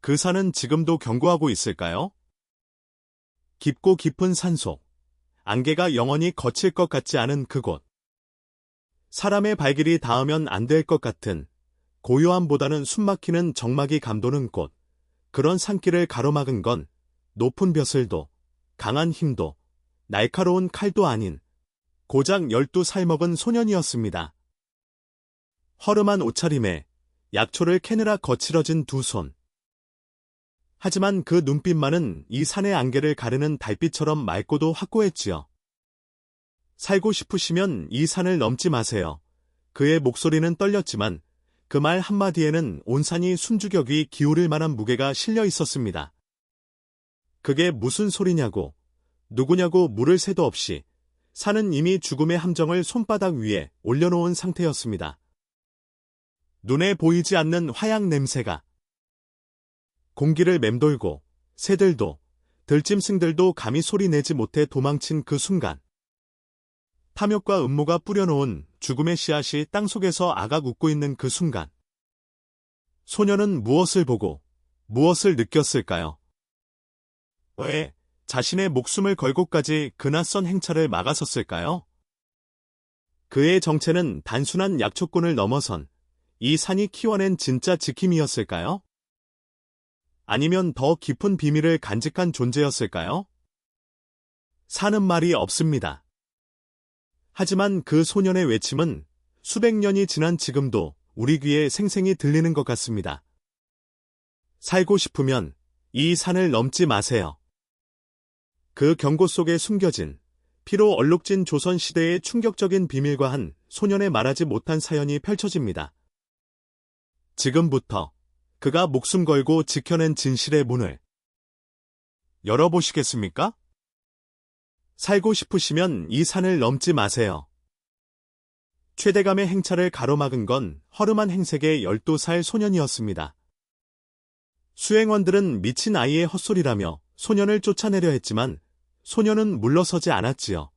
그 산은 지금도 경고하고 있을까요? 깊고 깊은 산속, 안개가 영원히 거칠 것 같지 않은 그곳. 사람의 발길이 닿으면 안 될 것 같은 고요함보다는 숨막히는 적막이 감도는 곳. 그런 산길을 가로막은 건 높은 벼슬도, 강한 힘도, 날카로운 칼도 아닌 고작 12살 먹은 소년이었습니다. 허름한 옷차림에 약초를 캐느라 거칠어진 두 손. 하지만 그 눈빛만은 이 산의 안개를 가르는 달빛처럼 맑고도 확고했지요. 살고 싶으시면 이 산을 넘지 마세요. 그의 목소리는 떨렸지만 그 말 한마디에는 온 산이 숨죽여귀 기울일 만한 무게가 실려 있었습니다. 그게 무슨 소리냐고, 누구냐고 물을 새도 없이 산은 이미 죽음의 함정을 손바닥 위에 올려놓은 상태였습니다. 눈에 보이지 않는 화약 냄새가 공기를 맴돌고 새들도 들짐승들도 감히 소리내지 못해 도망친 그 순간 탐욕과 음모가 뿌려놓은 죽음의 씨앗이 땅속에서 아각 웃고 있는 그 순간 소녀는 무엇을 보고 무엇을 느꼈을까요? 왜 자신의 목숨을 걸고까지 그 낯선 행차를 막아섰을까요? 그의 정체는 단순한 약초꾼을 넘어선 이 산이 키워낸 진짜 지킴이였을까요? 아니면 더 깊은 비밀을 간직한 존재였을까요? 사는 말이 없습니다. 하지만 그 소년의 외침은 수백 년이 지난 지금도 우리 귀에 생생히 들리는 것 같습니다. 살고 싶으면 이 산을 넘지 마세요. 그 경고 속에 숨겨진 피로 얼룩진 조선시대의 충격적인 비밀과 한 소년의 말하지 못한 사연이 펼쳐집니다. 지금부터 그가 목숨 걸고 지켜낸 진실의 문을 열어보시겠습니까? 살고 싶으시면 이 산을 넘지 마세요. 최대감의 행차를 가로막은 건 허름한 행색의 12살 소년이었습니다. 수행원들은 미친 아이의 헛소리라며 소년을 쫓아내려 했지만 소년은 물러서지 않았지요.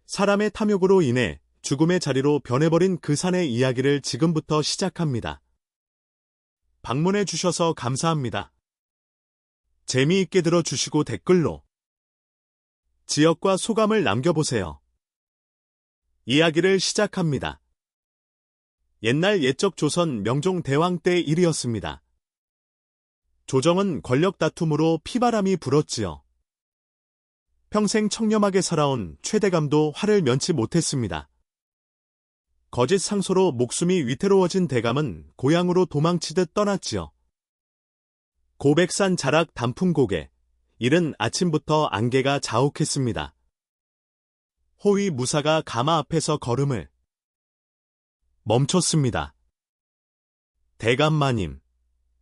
사람의 탐욕으로 인해 죽음의 자리로 변해버린 그 산의 이야기를 지금부터 시작합니다. 방문해 주셔서 감사합니다. 재미있게 들어주시고 댓글로 지역과 소감을 남겨보세요. 이야기를 시작합니다. 옛날 옛적 조선 명종 대왕 때 일이었습니다. 조정은 권력 다툼으로 피바람이 불었지요. 평생 청렴하게 살아온 최대감도 화를 면치 못했습니다. 거짓 상소로 목숨이 위태로워진 대감은 고향으로 도망치듯 떠났지요. 고백산 자락 단풍곡에 이른 아침부터 안개가 자욱했습니다. 호위 무사가 가마 앞에서 걸음을 멈췄습니다. 대감마님,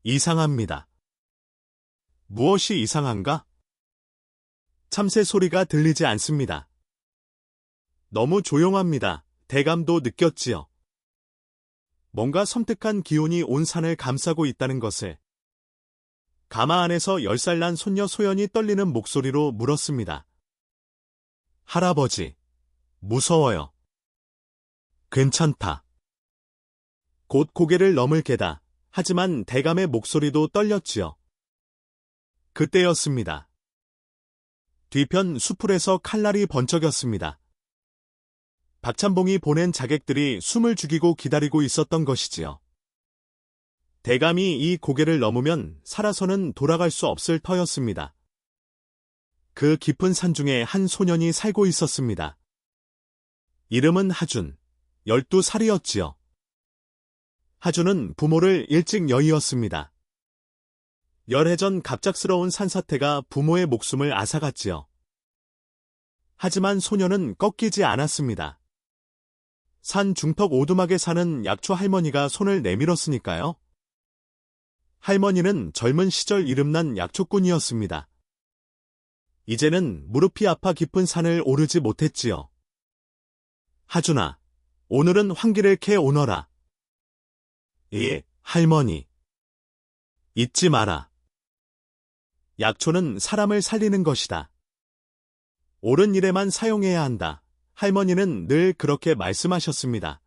이상합니다. 무엇이 이상한가? 참새 소리가 들리지 않습니다. 너무 조용합니다. 대감도 느꼈지요. 뭔가 섬뜩한 기운이 온 산을 감싸고 있다는 것을. 가마 안에서 10살 난 손녀 소연이 떨리는 목소리로 물었습니다. 할아버지, 무서워요. 괜찮다. 곧 고개를 넘을 게다. 하지만 대감의 목소리도 떨렸지요. 그때였습니다. 뒤편 수풀에서 칼날이 번쩍였습니다. 박찬봉이 보낸 자객들이 숨을 죽이고 기다리고 있었던 것이지요. 대감이 이 고개를 넘으면 살아서는 돌아갈 수 없을 터였습니다. 그 깊은 산중에 한 소년이 살고 있었습니다. 이름은 하준, 12살이었지요. 하준은 부모를 일찍 여의었습니다. 열해 전 갑작스러운 산사태가 부모의 목숨을 앗아갔지요. 하지만 소년은 꺾이지 않았습니다. 산 중턱 오두막에 사는 약초 할머니가 손을 내밀었으니까요. 할머니는 젊은 시절 이름난 약초꾼이었습니다. 이제는 무릎이 아파 깊은 산을 오르지 못했지요. 하준아, 오늘은 환기를 캐 오너라. 예, 할머니. 잊지 마라. 약초는 사람을 살리는 것이다. 옳은 일에만 사용해야 한다. 할머니는 늘 그렇게 말씀하셨습니다.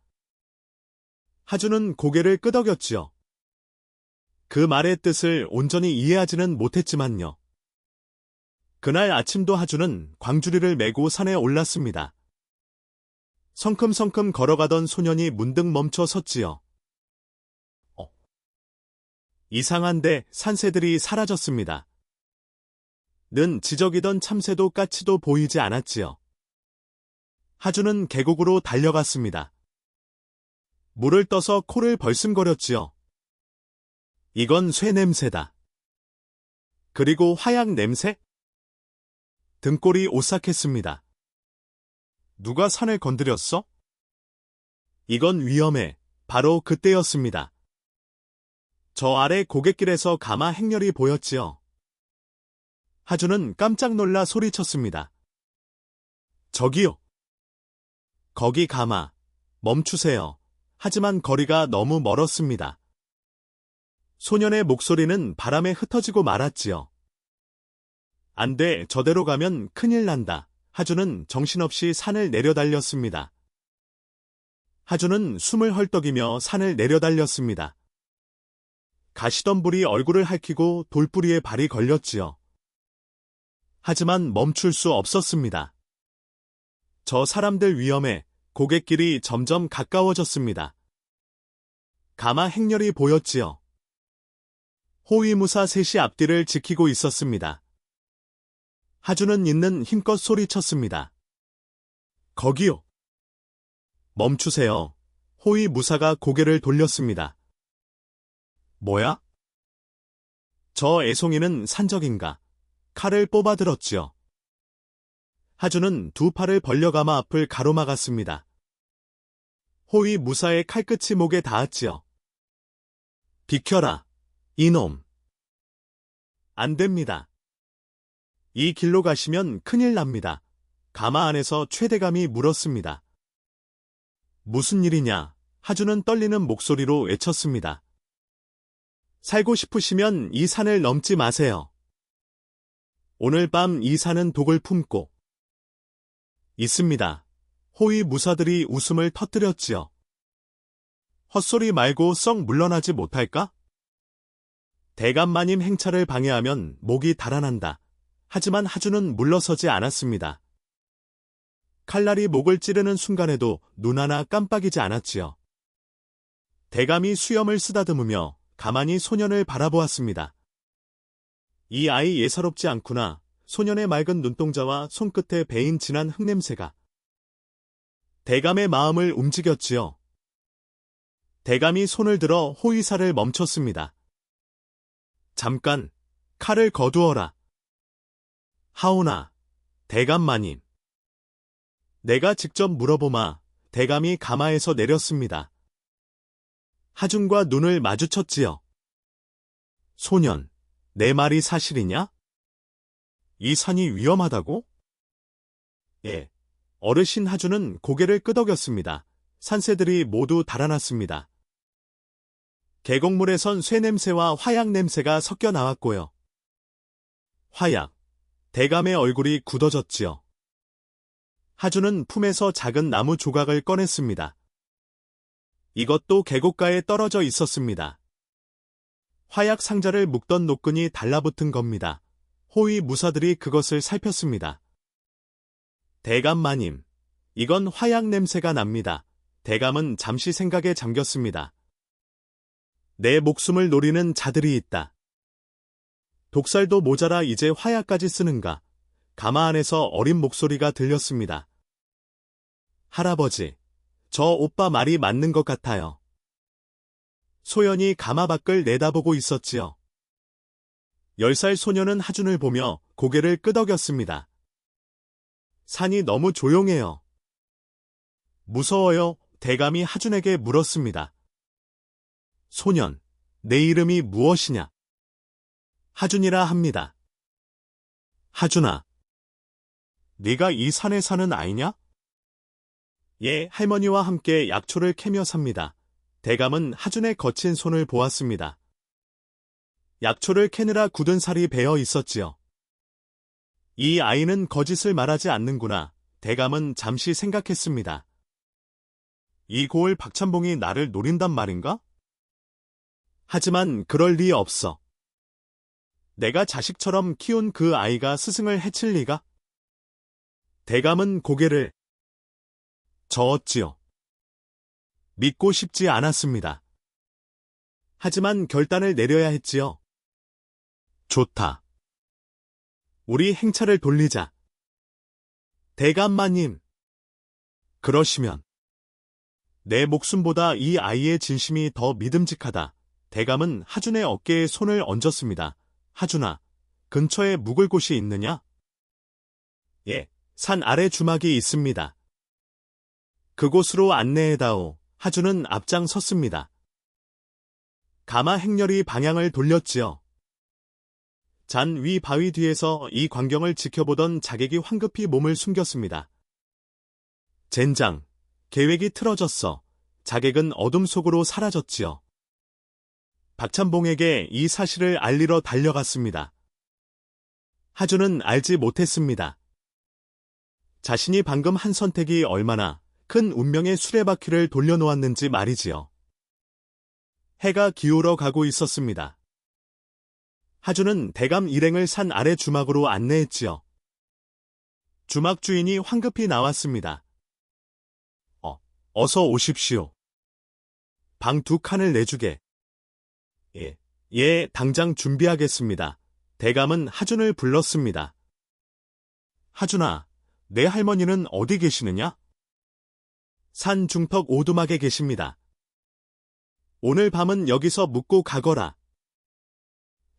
하준은 고개를 끄덕였지요. 그 말의 뜻을 온전히 이해하지는 못했지만요. 그날 아침도 하주는 광주리를 메고 산에 올랐습니다. 성큼성큼 걸어가던 소년이 문득 멈춰 섰지요. 이상한데 산새들이 사라졌습니다. 는 지저귀던 참새도 까치도 보이지 않았지요. 하주는 계곡으로 달려갔습니다. 물을 떠서 코를 벌씀거렸지요. 이건 쇠 냄새다. 그리고 화약 냄새? 등골이 오싹했습니다. 누가 산을 건드렸어? 이건 위험해. 바로 그때였습니다. 저 아래 고갯길에서 가마 행렬이 보였지요. 하주는 깜짝 놀라 소리쳤습니다. 저기요. 거기 가마. 멈추세요. 하지만 거리가 너무 멀었습니다. 소년의 목소리는 바람에 흩어지고 말았지요. 안 돼, 저대로 가면 큰일 난다. 하주는 정신없이 산을 내려달렸습니다. 하주는 숨을 헐떡이며 산을 내려달렸습니다. 가시던 불이 얼굴을 핥히고 돌뿌리에 발이 걸렸지요. 하지만 멈출 수 없었습니다. 저 사람들 위험해. 고갯길이 점점 가까워졌습니다. 가마 행렬이 보였지요. 호위무사 셋이 앞뒤를 지키고 있었습니다. 하주는 있는 힘껏 소리쳤습니다. 거기요. 멈추세요. 호위무사가 고개를 돌렸습니다. 뭐야? 저 애송이는 산적인가? 칼을 뽑아들었지요. 하주는 두 팔을 벌려 가마 앞을 가로막았습니다. 호위 무사의 칼끝이 목에 닿았지요. 비켜라, 이놈. 안 됩니다. 이 길로 가시면 큰일 납니다. 가마 안에서 최대감이 물었습니다. 무슨 일이냐? 하주는 떨리는 목소리로 외쳤습니다. 살고 싶으시면 이 산을 넘지 마세요. 오늘 밤 이 산은 독을 품고 있습니다. 호위 무사들이 웃음을 터뜨렸지요. 헛소리 말고 썩 물러나지 못할까? 대감마님 행차를 방해하면 목이 달아난다. 하지만 하주는 물러서지 않았습니다. 칼날이 목을 찌르는 순간에도 눈 하나 깜빡이지 않았지요. 대감이 수염을 쓰다듬으며 가만히 소년을 바라보았습니다. 이 아이 예사롭지 않구나. 소년의 맑은 눈동자와 손끝에 배인 진한 흙냄새가 대감의 마음을 움직였지요. 대감이 손을 들어 호위사를 멈췄습니다. 잠깐, 칼을 거두어라. 하오나, 대감마님. 내가 직접 물어보마. 대감이 가마에서 내렸습니다. 하준과 눈을 마주쳤지요. 소년, 내 말이 사실이냐? 이 산이 위험하다고? 예. 어르신 하주는 고개를 끄덕였습니다. 산새들이 모두 달아났습니다. 계곡물에선 쇠 냄새와 화약 냄새가 섞여 나왔고요. 화약. 대감의 얼굴이 굳어졌지요. 하주는 품에서 작은 나무 조각을 꺼냈습니다. 이것도 계곡가에 떨어져 있었습니다. 화약 상자를 묶던 노끈이 달라붙은 겁니다. 호위 무사들이 그것을 살폈습니다. 대감마님, 이건 화약 냄새가 납니다. 대감은 잠시 생각에 잠겼습니다. 내 목숨을 노리는 자들이 있다. 독살도 모자라 이제 화약까지 쓰는가? 가마 안에서 어린 목소리가 들렸습니다. 할아버지, 저 오빠 말이 맞는 것 같아요. 소연이 가마 밖을 내다보고 있었지요. 10살 소녀는 하준을 보며 고개를 끄덕였습니다. 산이 너무 조용해요. 무서워요. 대감이 하준에게 물었습니다. 소년, 내 이름이 무엇이냐? 하준이라 합니다. 하준아, 네가 이 산에 사는 아이냐? 예, 할머니와 함께 약초를 캐며 삽니다. 대감은 하준의 거친 손을 보았습니다. 약초를 캐느라 굳은 살이 배어 있었지요. 이 아이는 거짓을 말하지 않는구나. 대감은 잠시 생각했습니다. 이 고을 박찬봉이 나를 노린단 말인가? 하지만 그럴 리 없어. 내가 자식처럼 키운 그 아이가 스승을 해칠 리가? 대감은 고개를 저었지요. 믿고 싶지 않았습니다. 하지만 결단을 내려야 했지요. 좋다. 우리 행차를 돌리자. 대감마님. 그러시면 내 목숨보다 이 아이의 진심이 더 믿음직하다. 대감은 하준의 어깨에 손을 얹었습니다. 하준아, 근처에 묵을 곳이 있느냐? 예, 산 아래 주막이 있습니다. 그곳으로 안내해다오. 하준은 앞장섰습니다. 가마 행렬이 방향을 돌렸지요. 잔 위 바위 뒤에서 이 광경을 지켜보던 자객이 황급히 몸을 숨겼습니다. 젠장, 계획이 틀어졌어. 자객은 어둠 속으로 사라졌지요. 박찬봉에게 이 사실을 알리러 달려갔습니다. 하준은 알지 못했습니다. 자신이 방금 한 선택이 얼마나 큰 운명의 수레바퀴를 돌려놓았는지 말이지요. 해가 기울어 가고 있었습니다. 하준은 대감 일행을 산 아래 주막으로 안내했지요. 주막 주인이 황급히 나왔습니다. 어서 오십시오. 방 2칸을 내주게. 예, 당장 준비하겠습니다. 대감은 하준을 불렀습니다. 하준아, 내 할머니는 어디 계시느냐? 산 중턱 오두막에 계십니다. 오늘 밤은 여기서 묵고 가거라.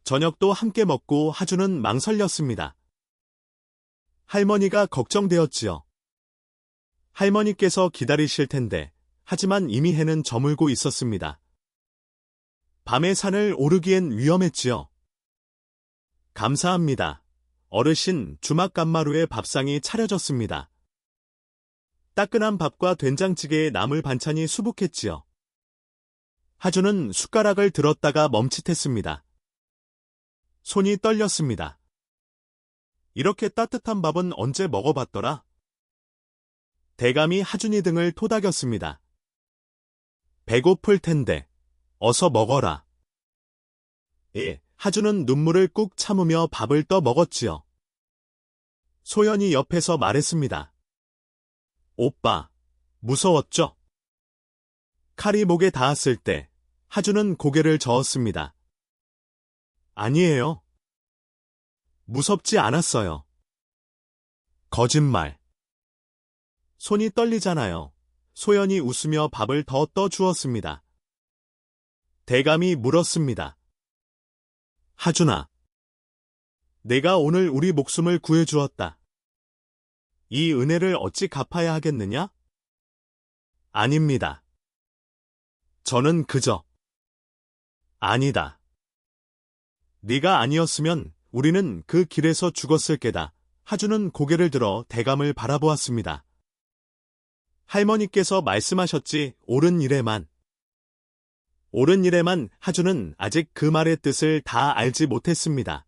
저녁도 함께 먹고 하준은 망설였습니다. 할머니가 걱정되었지요. 할머니께서 기다리실 텐데, 하지만 이미 해는 저물고 있었습니다. 밤에 산을 오르기엔 위험했지요. 감사합니다. 어르신, 주막 간마루에 밥상이 차려졌습니다. 따끈한 밥과 된장찌개에 나물 반찬이 수북했지요. 하준은 숟가락을 들었다가 멈칫했습니다. 손이 떨렸습니다. 이렇게 따뜻한 밥은 언제 먹어봤더라? 대감이 하준이 등을 토닥였습니다. 배고플 텐데 어서 먹어라. 예, 하준은 눈물을 꾹 참으며 밥을 떠 먹었지요. 소연이 옆에서 말했습니다. 오빠, 무서웠죠? 칼이 목에 닿았을 때 하준은 고개를 저었습니다. 아니에요. 무섭지 않았어요. 거짓말. 손이 떨리잖아요. 소연이 웃으며 밥을 더 떠주었습니다. 대감이 물었습니다. 하준아, 내가 오늘 우리 목숨을 구해주었다. 이 은혜를 어찌 갚아야 하겠느냐? 아닙니다. 저는 그저 아니다. 네가 아니었으면 우리는 그 길에서 죽었을 게다. 하준은 고개를 들어 대감을 바라보았습니다. 할머니께서 말씀하셨지 옳은 일에만. 옳은 일에만. 하준은 아직 그 말의 뜻을 다 알지 못했습니다.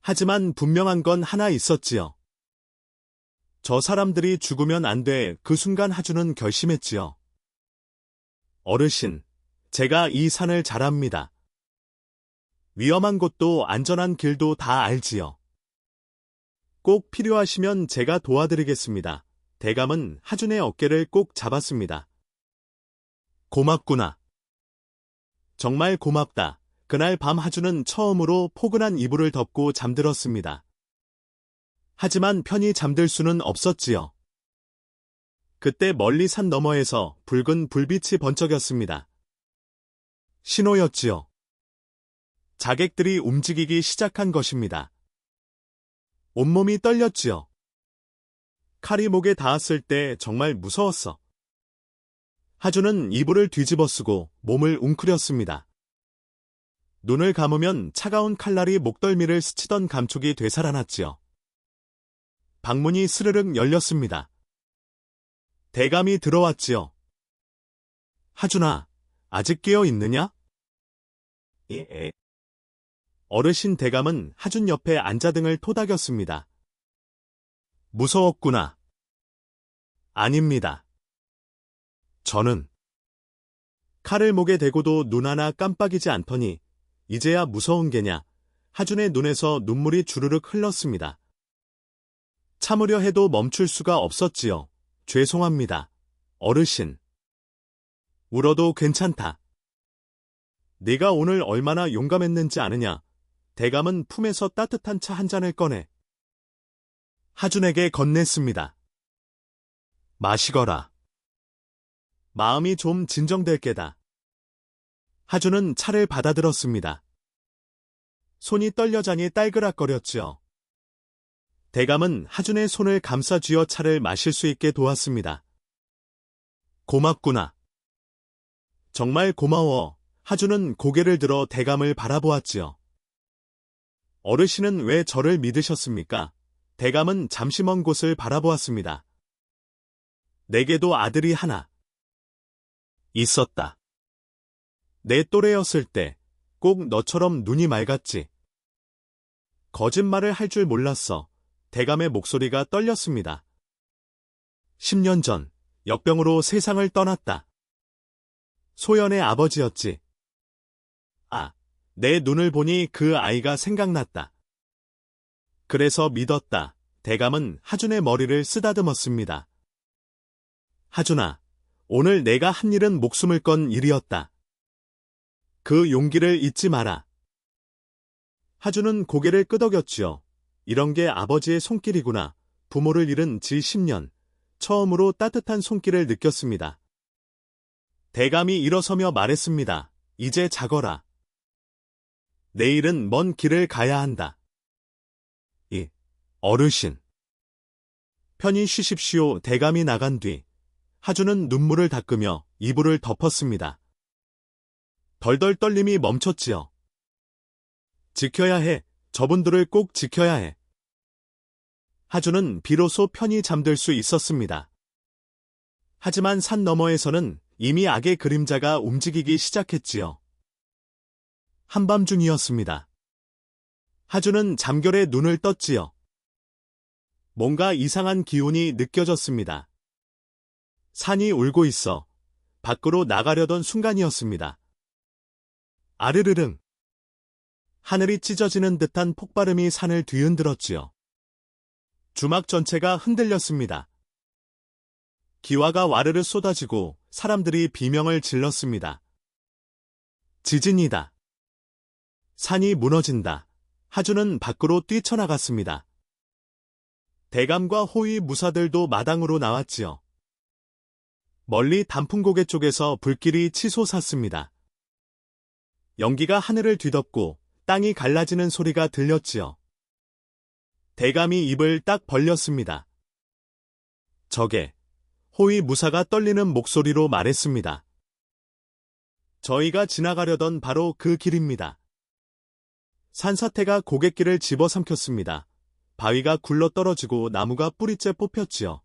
하지만 분명한 건 하나 있었지요. 저 사람들이 죽으면 안 돼. 그 순간 하준은 결심했지요. 어르신, 제가 이 산을 잘 압니다. 위험한 곳도 안전한 길도 다 알지요. 꼭 필요하시면 제가 도와드리겠습니다. 대감은 하준의 어깨를 꼭 잡았습니다. 고맙구나. 정말 고맙다. 그날 밤 하준은 처음으로 포근한 이불을 덮고 잠들었습니다. 하지만 편히 잠들 수는 없었지요. 그때 멀리 산 너머에서 붉은 불빛이 번쩍였습니다. 신호였지요. 자객들이 움직이기 시작한 것입니다. 온몸이 떨렸지요. 칼이 목에 닿았을 때 정말 무서웠어. 하준은 이불을 뒤집어 쓰고 몸을 웅크렸습니다. 눈을 감으면 차가운 칼날이 목덜미를 스치던 감촉이 되살아났지요. 방문이 스르륵 열렸습니다. 대감이 들어왔지요. 하준아, 아직 깨어 있느냐? 예. 어르신. 대감은 하준 옆에 앉아 등을 토닥였습니다. 무서웠구나. 아닙니다. 저는 칼을 목에 대고도 눈 하나 깜빡이지 않더니 이제야 무서운 게냐. 하준의 눈에서 눈물이 주르륵 흘렀습니다. 참으려 해도 멈출 수가 없었지요. 죄송합니다. 어르신. 울어도 괜찮다. 네가 오늘 얼마나 용감했는지 아느냐. 대감은 품에서 따뜻한 차 한 잔을 꺼내 하준에게 건넸습니다. 마시거라. 마음이 좀 진정될 게다. 하준은 차를 받아들었습니다. 손이 떨려자니 딸그락거렸지요. 대감은 하준의 손을 감싸 쥐어 차를 마실 수 있게 도왔습니다. 고맙구나. 정말 고마워. 하준은 고개를 들어 대감을 바라보았지요. 어르신은 왜 저를 믿으셨습니까? 대감은 잠시 먼 곳을 바라보았습니다. 내게도 아들이 하나 있었다. 내 또래였을 때 꼭 너처럼 눈이 맑았지. 거짓말을 할 줄 몰랐어. 대감의 목소리가 떨렸습니다. 10년 전 역병으로 세상을 떠났다. 소연의 아버지였지. 아, 내 눈을 보니 그 아이가 생각났다. 그래서 믿었다. 대감은 하준의 머리를 쓰다듬었습니다. 하준아, 오늘 내가 한 일은 목숨을 건 일이었다. 그 용기를 잊지 마라. 하준은 고개를 끄덕였지요. 이런 게 아버지의 손길이구나. 부모를 잃은 지 10년. 처음으로 따뜻한 손길을 느꼈습니다. 대감이 일어서며 말했습니다. 이제 자거라. 내일은 먼 길을 가야 한다. 어르신. 편히 쉬십시오. 대감이 나간 뒤 하준은 눈물을 닦으며 이불을 덮었습니다. 덜덜 떨림이 멈췄지요. 지켜야 해. 저분들을 꼭 지켜야 해. 하준은 비로소 편히 잠들 수 있었습니다. 하지만 산 너머에서는 이미 악의 그림자가 움직이기 시작했지요. 한밤중이었습니다. 하준은 잠결에 눈을 떴지요. 뭔가 이상한 기운이 느껴졌습니다. 산이 울고 있어 밖으로 나가려던 순간이었습니다. 아르르릉. 하늘이 찢어지는 듯한 폭발음이 산을 뒤흔들었지요. 주막 전체가 흔들렸습니다. 기와가 와르르 쏟아지고 사람들이 비명을 질렀습니다. 지진이다. 산이 무너진다. 하준은 밖으로 뛰쳐나갔습니다. 대감과 호위 무사들도 마당으로 나왔지요. 멀리 단풍고개 쪽에서 불길이 치솟았습니다. 연기가 하늘을 뒤덮고 땅이 갈라지는 소리가 들렸지요. 대감이 입을 딱 벌렸습니다. 저게 호위 무사가 떨리는 목소리로 말했습니다. 저희가 지나가려던 바로 그 길입니다. 산사태가 고갯길을 집어삼켰습니다. 바위가 굴러 떨어지고 나무가 뿌리째 뽑혔지요.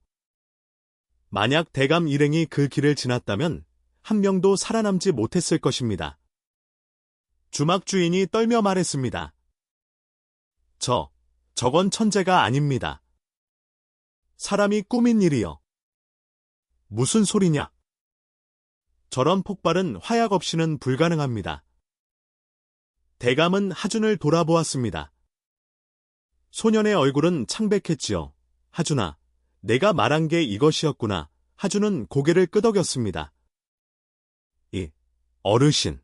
만약 대감 일행이 그 길을 지났다면 한 명도 살아남지 못했을 것입니다. 주막 주인이 떨며 말했습니다. 저건 천재가 아닙니다. 사람이 꾸민 일이요. 무슨 소리냐? 저런 폭발은 화약 없이는 불가능합니다. 대감은 하준을 돌아보았습니다. 소년의 얼굴은 창백했지요. 하준아, 내가 말한 게 이것이었구나. 하준은 고개를 끄덕였습니다. 어르신.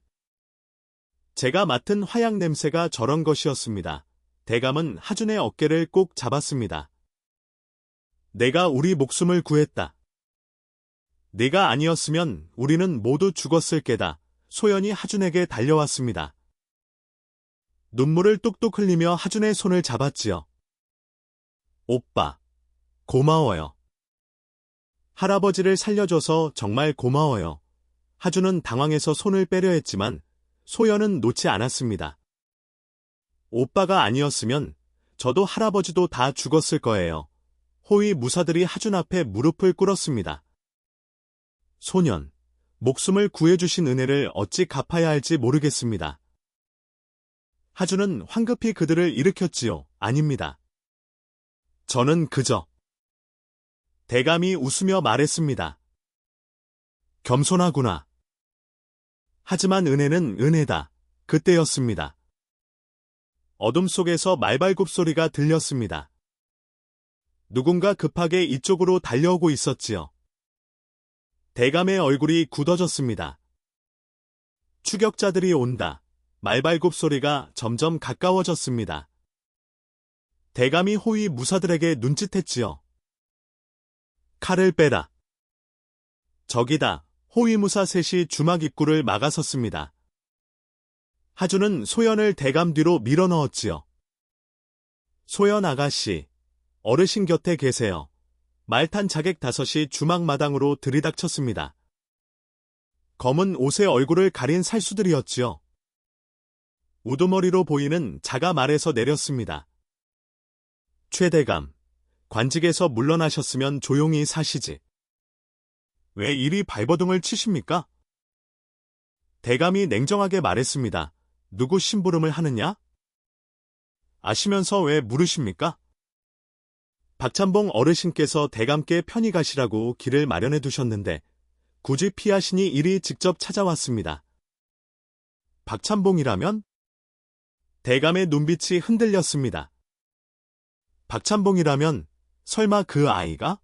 제가 맡은 화약 냄새가 저런 것이었습니다. 대감은 하준의 어깨를 꼭 잡았습니다. 내가 우리 목숨을 구했다. 네가 아니었으면 우리는 모두 죽었을 게다. 소연이 하준에게 달려왔습니다. 눈물을 뚝뚝 흘리며 하준의 손을 잡았지요. 오빠, 고마워요. 할아버지를 살려줘서 정말 고마워요. 하준은 당황해서 손을 빼려 했지만 소연은 놓지 않았습니다. 오빠가 아니었으면 저도 할아버지도 다 죽었을 거예요. 호위 무사들이 하준 앞에 무릎을 꿇었습니다. 소년, 목숨을 구해주신 은혜를 어찌 갚아야 할지 모르겠습니다. 하준은 황급히 그들을 일으켰지요. 아닙니다. 저는 그저. 대감이 웃으며 말했습니다. 겸손하구나. 하지만 은혜는 은혜다. 그때였습니다. 어둠 속에서 말발굽 소리가 들렸습니다. 누군가 급하게 이쪽으로 달려오고 있었지요. 대감의 얼굴이 굳어졌습니다. 추격자들이 온다. 말발굽 소리가 점점 가까워졌습니다. 대감이 호위 무사들에게 눈짓했지요. 칼을 빼라. 적이다. 호위 무사 셋이 주막 입구를 막아섰습니다. 하주는 소연을 대감 뒤로 밀어넣었지요. 소연 아가씨, 어르신 곁에 계세요. 말탄 자객 5이 주막 마당으로 들이닥쳤습니다. 검은 옷에 얼굴을 가린 살수들이었지요. 우두머리로 보이는 자가 말에서 내렸습니다. 최대감, 관직에서 물러나셨으면 조용히 사시지. 왜 이리 발버둥을 치십니까? 대감이 냉정하게 말했습니다. 누구 심부름을 하느냐? 아시면서 왜 물으십니까? 박찬봉 어르신께서 대감께 편히 가시라고 길을 마련해 두셨는데 굳이 피하시니 이리 직접 찾아왔습니다. 박찬봉이라면? 대감의 눈빛이 흔들렸습니다. 박찬봉이라면 설마 그 아이가?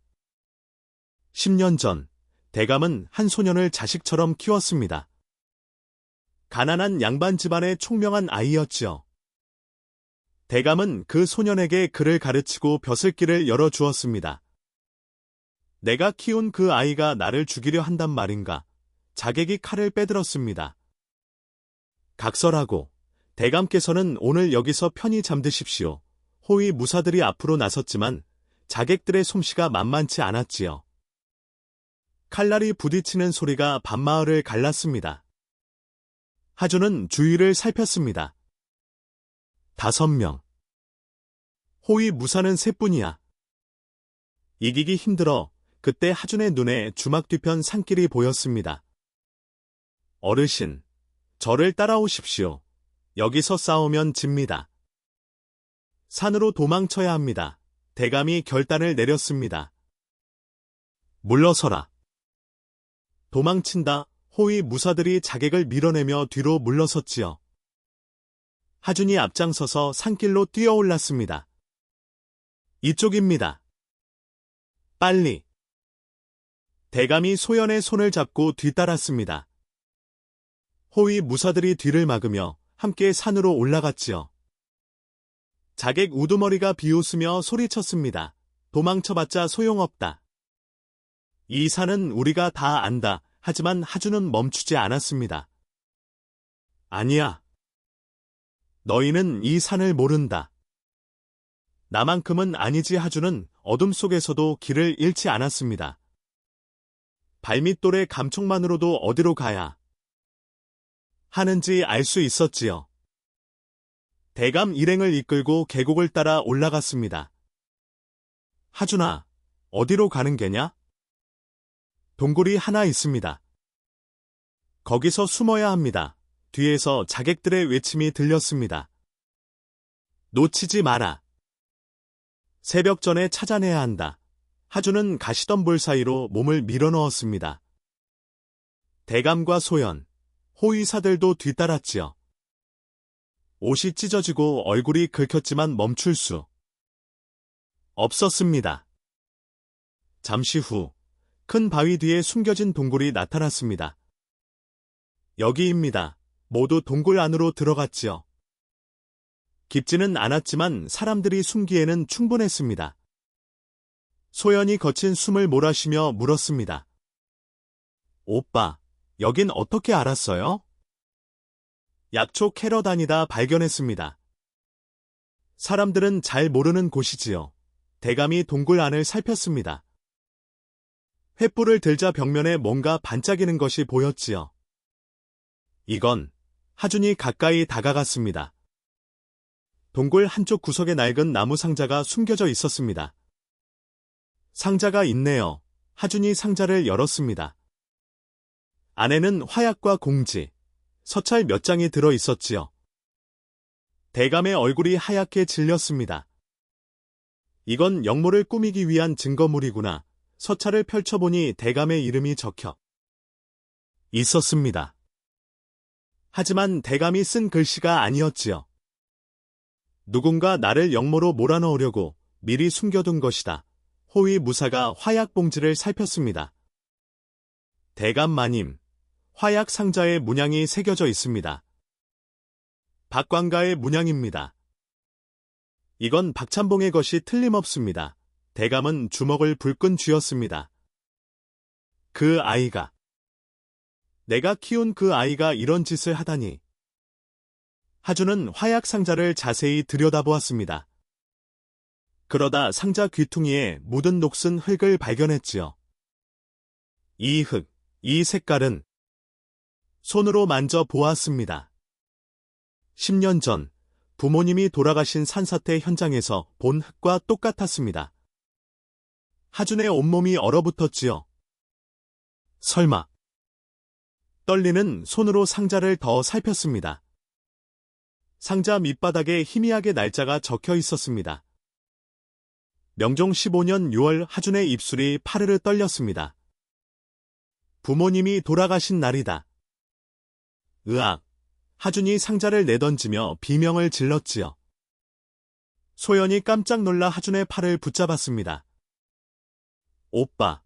10년 전 대감은 한 소년을 자식처럼 키웠습니다. 가난한 양반 집안의 총명한 아이였지요. 대감은 그 소년에게 글을 가르치고 벼슬길을 열어주었습니다. 내가 키운 그 아이가 나를 죽이려 한단 말인가. 자객이 칼을 빼들었습니다. 각설하고 대감께서는 오늘 여기서 편히 잠드십시오. 호위 무사들이 앞으로 나섰지만 자객들의 솜씨가 만만치 않았지요. 칼날이 부딪히는 소리가 밤마을을 갈랐습니다. 하주는 주위를 살폈습니다. 5명. 호위 무사는 3뿐이야. 이기기 힘들어. 그때 하준의 눈에 주막 뒤편 산길이 보였습니다. 어르신, 저를 따라오십시오. 여기서 싸우면 집니다. 산으로 도망쳐야 합니다. 대감이 결단을 내렸습니다. 물러서라. 도망친다. 호위 무사들이 자객을 밀어내며 뒤로 물러섰지요. 하준이 앞장서서 산길로 뛰어올랐습니다. 이쪽입니다. 빨리. 대감이 소연의 손을 잡고 뒤따랐습니다. 호위 무사들이 뒤를 막으며 함께 산으로 올라갔지요. 자객 우두머리가 비웃으며 소리쳤습니다. 도망쳐봤자 소용없다. 이 산은 우리가 다 안다. 하지만 하주는 멈추지 않았습니다. 아니야. 너희는 이 산을 모른다. 나만큼은 아니지. 하주는 어둠 속에서도 길을 잃지 않았습니다. 발밑돌의 감촉만으로도 어디로 가야 하는지 알 수 있었지요. 대감 일행을 이끌고 계곡을 따라 올라갔습니다. 하준아, 어디로 가는 게냐? 동굴이 하나 있습니다. 거기서 숨어야 합니다. 뒤에서 자객들의 외침이 들렸습니다. 놓치지 마라. 새벽 전에 찾아내야 한다. 하주는 가시던 볼 사이로 몸을 밀어넣었습니다. 대감과 소연, 호위사들도 뒤따랐지요. 옷이 찢어지고 얼굴이 긁혔지만 멈출 수 없었습니다. 잠시 후, 큰 바위 뒤에 숨겨진 동굴이 나타났습니다. 여기입니다. 모두 동굴 안으로 들어갔지요. 깊지는 않았지만 사람들이 숨기에는 충분했습니다. 소연이 거친 숨을 몰아쉬며 물었습니다. 오빠, 여긴 어떻게 알았어요? 약초 캐러 다니다 발견했습니다. 사람들은 잘 모르는 곳이지요. 대감이 동굴 안을 살폈습니다. 횃불을 들자 벽면에 뭔가 반짝이는 것이 보였지요. 이건 하준이 가까이 다가갔습니다. 동굴 한쪽 구석에 낡은 나무 상자가 숨겨져 있었습니다. 상자가 있네요. 하준이 상자를 열었습니다. 안에는 화약과 공지, 서찰 몇 장이 들어 있었지요. 대감의 얼굴이 하얗게 질렸습니다. 이건 역모를 꾸미기 위한 증거물이구나. 서찰을 펼쳐보니 대감의 이름이 적혀 있었습니다. 하지만 대감이 쓴 글씨가 아니었지요. 누군가 나를 역모로 몰아넣으려고 미리 숨겨둔 것이다. 호위 무사가 화약 봉지를 살폈습니다. 대감 마님, 화약 상자에 문양이 새겨져 있습니다. 박광가의 문양입니다. 이건 박찬봉의 것이 틀림없습니다. 대감은 주먹을 불끈 쥐었습니다. 그 아이가, 내가 키운 그 아이가 이런 짓을 하다니. 하주는 화약 상자를 자세히 들여다보았습니다. 그러다 상자 귀퉁이에 묻은 녹슨 흙을 발견했지요. 이 흙, 이 색깔은 손으로 만져 보았습니다. 10년 전 부모님이 돌아가신 산사태 현장에서 본 흙과 똑같았습니다. 하준의 온몸이 얼어붙었지요. 설마. 떨리는 손으로 상자를 더 살폈습니다. 상자 밑바닥에 희미하게 날짜가 적혀 있었습니다. 명종 15년 6월 하준의 입술이 파르르 떨렸습니다. 부모님이 돌아가신 날이다. 으악! 하준이 상자를 내던지며 비명을 질렀지요. 소연이 깜짝 놀라 하준의 팔을 붙잡았습니다. 오빠,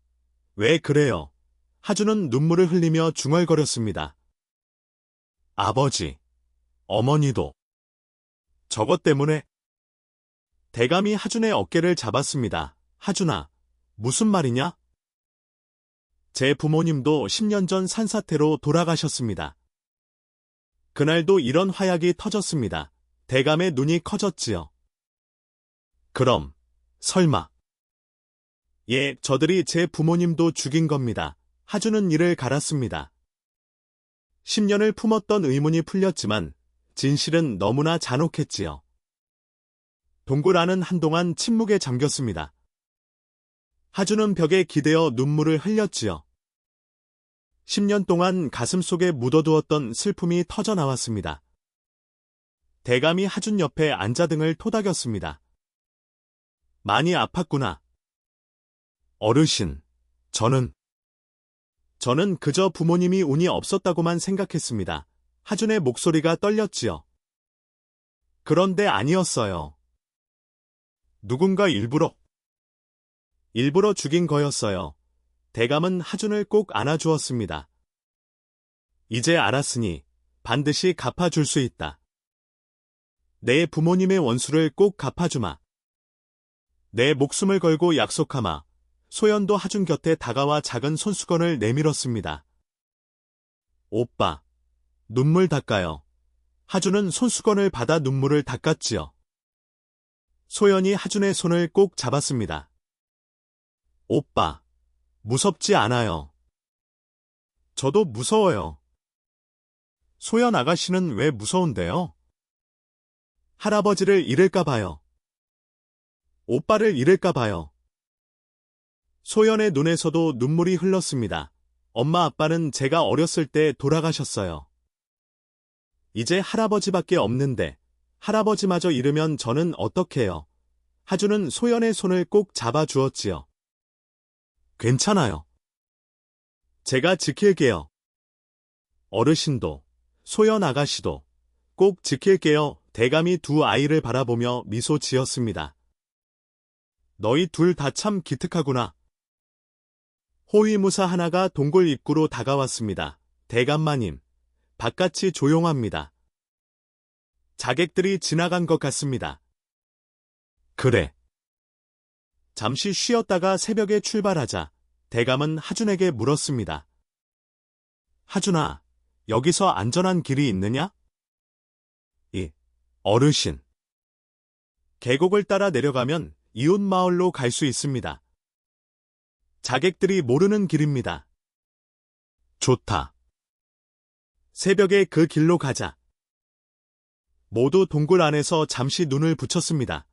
왜 그래요? 하준은 눈물을 흘리며 중얼거렸습니다. 아버지, 어머니도. 저것 때문에. 대감이 하준의 어깨를 잡았습니다. 하준아, 무슨 말이냐? 제 부모님도 10년 전 산사태로 돌아가셨습니다. 그날도 이런 화약이 터졌습니다. 대감의 눈이 커졌지요. 그럼, 설마. 예, 저들이 제 부모님도 죽인 겁니다. 하준은 이를 갈았습니다. 10년을 품었던 의문이 풀렸지만 진실은 너무나 잔혹했지요. 동굴 안은 한동안 침묵에 잠겼습니다. 하준은 벽에 기대어 눈물을 흘렸지요. 10년 동안 가슴속에 묻어두었던 슬픔이 터져나왔습니다. 대감이 하준 옆에 앉아 등을 토닥였습니다. 많이 아팠구나. 어르신, 저는 그저 부모님이 운이 없었다고만 생각했습니다. 하준의 목소리가 떨렸지요. 그런데 아니었어요. 누군가 일부러 죽인 거였어요. 대감은 하준을 꼭 안아주었습니다. 이제 알았으니 반드시 갚아줄 수 있다. 내 부모님의 원수를 꼭 갚아주마. 내 목숨을 걸고 약속하마. 소연도 하준 곁에 다가와 작은 손수건을 내밀었습니다. 오빠, 눈물 닦아요. 하준은 손수건을 받아 눈물을 닦았지요. 소연이 하준의 손을 꼭 잡았습니다. 오빠, 무섭지 않아요. 저도 무서워요. 소연 아가씨는 왜 무서운데요? 할아버지를 잃을까 봐요. 오빠를 잃을까 봐요. 소연의 눈에서도 눈물이 흘렀습니다. 엄마 아빠는 제가 어렸을 때 돌아가셨어요. 이제 할아버지밖에 없는데 할아버지마저 잃으면 저는 어떡해요. 하준은 소연의 손을 꼭 잡아주었지요. 괜찮아요. 제가 지킬게요. 어르신도, 소연 아가씨도 꼭 지킬게요. 대감이 두 아이를 바라보며 미소 지었습니다. 너희 둘 다 참 기특하구나. 호위무사 하나가 동굴 입구로 다가왔습니다. 대감마님, 바깥이 조용합니다. 자객들이 지나간 것 같습니다. 그래. 잠시 쉬었다가 새벽에 출발하자. 대감은 하준에게 물었습니다. 하준아, 여기서 안전한 길이 있느냐? 어르신. 계곡을 따라 내려가면 이웃 마을로 갈 수 있습니다. 자객들이 모르는 길입니다. 좋다. 새벽에 그 길로 가자. 모두 동굴 안에서 잠시 눈을 붙였습니다.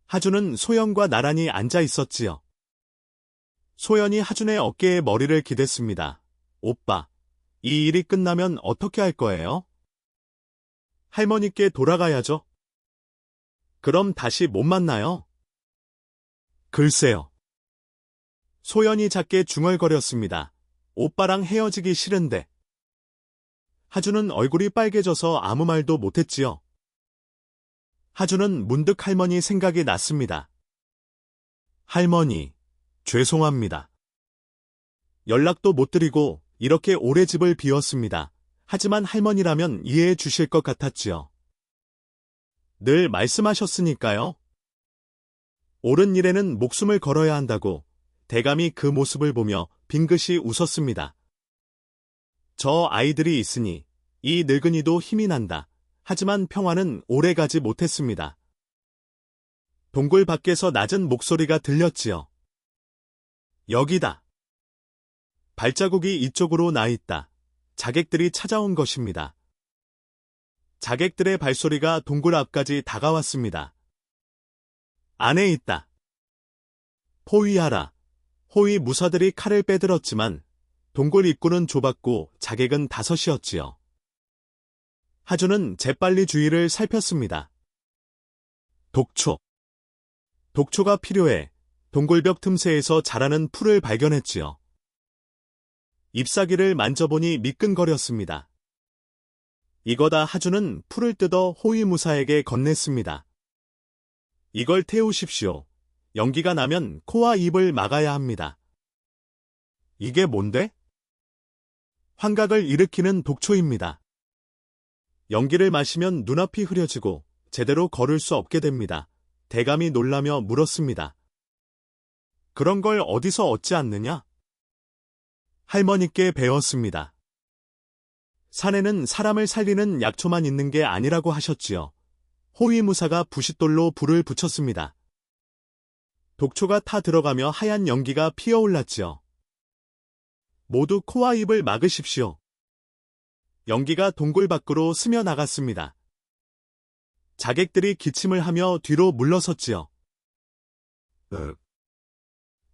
하준은 소연과 나란히 앉아 있었지요. 소연이 하준의 어깨에 머리를 기댔습니다. 오빠, 이 일이 끝나면 어떻게 할 거예요? 할머니께 돌아가야죠. 그럼 다시 못 만나요? 글쎄요. 소연이 작게 중얼거렸습니다. 오빠랑 헤어지기 싫은데. 하주는 얼굴이 빨개져서 아무 말도 못했지요. 하주는 문득 할머니 생각이 났습니다. 할머니, 죄송합니다. 연락도 못 드리고 이렇게 오래 집을 비웠습니다. 하지만 할머니라면 이해해 주실 것 같았지요. 늘 말씀하셨으니까요. 옳은 일에는 목숨을 걸어야 한다고 대감이 그 모습을 보며 빙긋이 웃었습니다. 저 아이들이 있으니 이 늙은이도 힘이 난다. 하지만 평화는 오래 가지 못했습니다. 동굴 밖에서 낮은 목소리가 들렸지요. 여기다. 발자국이 이쪽으로 나 있다. 자객들이 찾아온 것입니다. 자객들의 발소리가 동굴 앞까지 다가왔습니다. 안에 있다. 포위하라. 호위 무사들이 칼을 빼들었지만 동굴 입구는 좁았고 자객은 5이었지요. 하주는 재빨리 주위를 살폈습니다. 독초. 독초가 필요해 동굴벽 틈새에서 자라는 풀을 발견했지요. 잎사귀를 만져보니 미끈거렸습니다. 이거다. 하주는 풀을 뜯어 호위무사에게 건넸습니다. 이걸 태우십시오. 연기가 나면 코와 입을 막아야 합니다. 이게 뭔데? 환각을 일으키는 독초입니다. 연기를 마시면 눈앞이 흐려지고 제대로 걸을 수 없게 됩니다. 대감이 놀라며 물었습니다. 그런 걸 어디서 얻지 않느냐? 할머니께 배웠습니다. 산에는 사람을 살리는 약초만 있는 게 아니라고 하셨지요. 호위무사가 부싯돌로 불을 붙였습니다. 독초가 타 들어가며 하얀 연기가 피어올랐지요. 모두 코와 입을 막으십시오. 연기가 동굴 밖으로 스며나갔습니다. 자객들이 기침을 하며 뒤로 물러섰지요.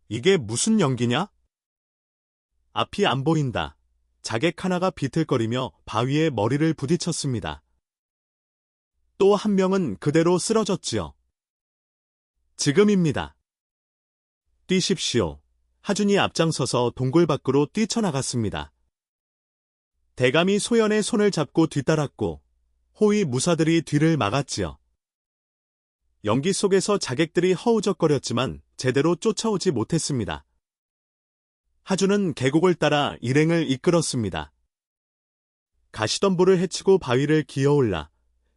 이게 무슨 연기냐? 앞이 안 보인다. 자객 하나가 비틀거리며 바위에 머리를 부딪혔습니다. 또 한 명은 그대로 쓰러졌지요. 지금입니다. 뛰십시오. 하준이 앞장서서 동굴 밖으로 뛰쳐나갔습니다. 대감이 소연의 손을 잡고 뒤따랐고 호위 무사들이 뒤를 막았지요. 연기 속에서 자객들이 허우적거렸지만 제대로 쫓아오지 못했습니다. 하주는 계곡을 따라 일행을 이끌었습니다. 가시덤불을 헤치고 바위를 기어올라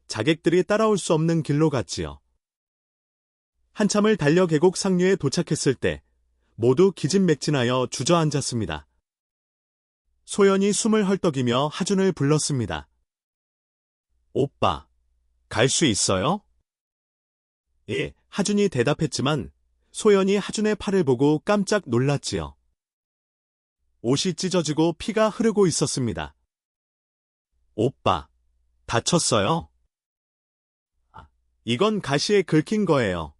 자객들이 따라올 수 없는 길로 갔지요. 한참을 달려 계곡 상류에 도착했을 때 모두 기진맥진하여 주저앉았습니다. 소연이 숨을 헐떡이며 하준을 불렀습니다. 오빠, 갈 수 있어요? 예, 하준이 대답했지만 소연이 하준의 팔을 보고 깜짝 놀랐지요. 옷이 찢어지고 피가 흐르고 있었습니다. 오빠, 다쳤어요? 이건 가시에 긁힌 거예요.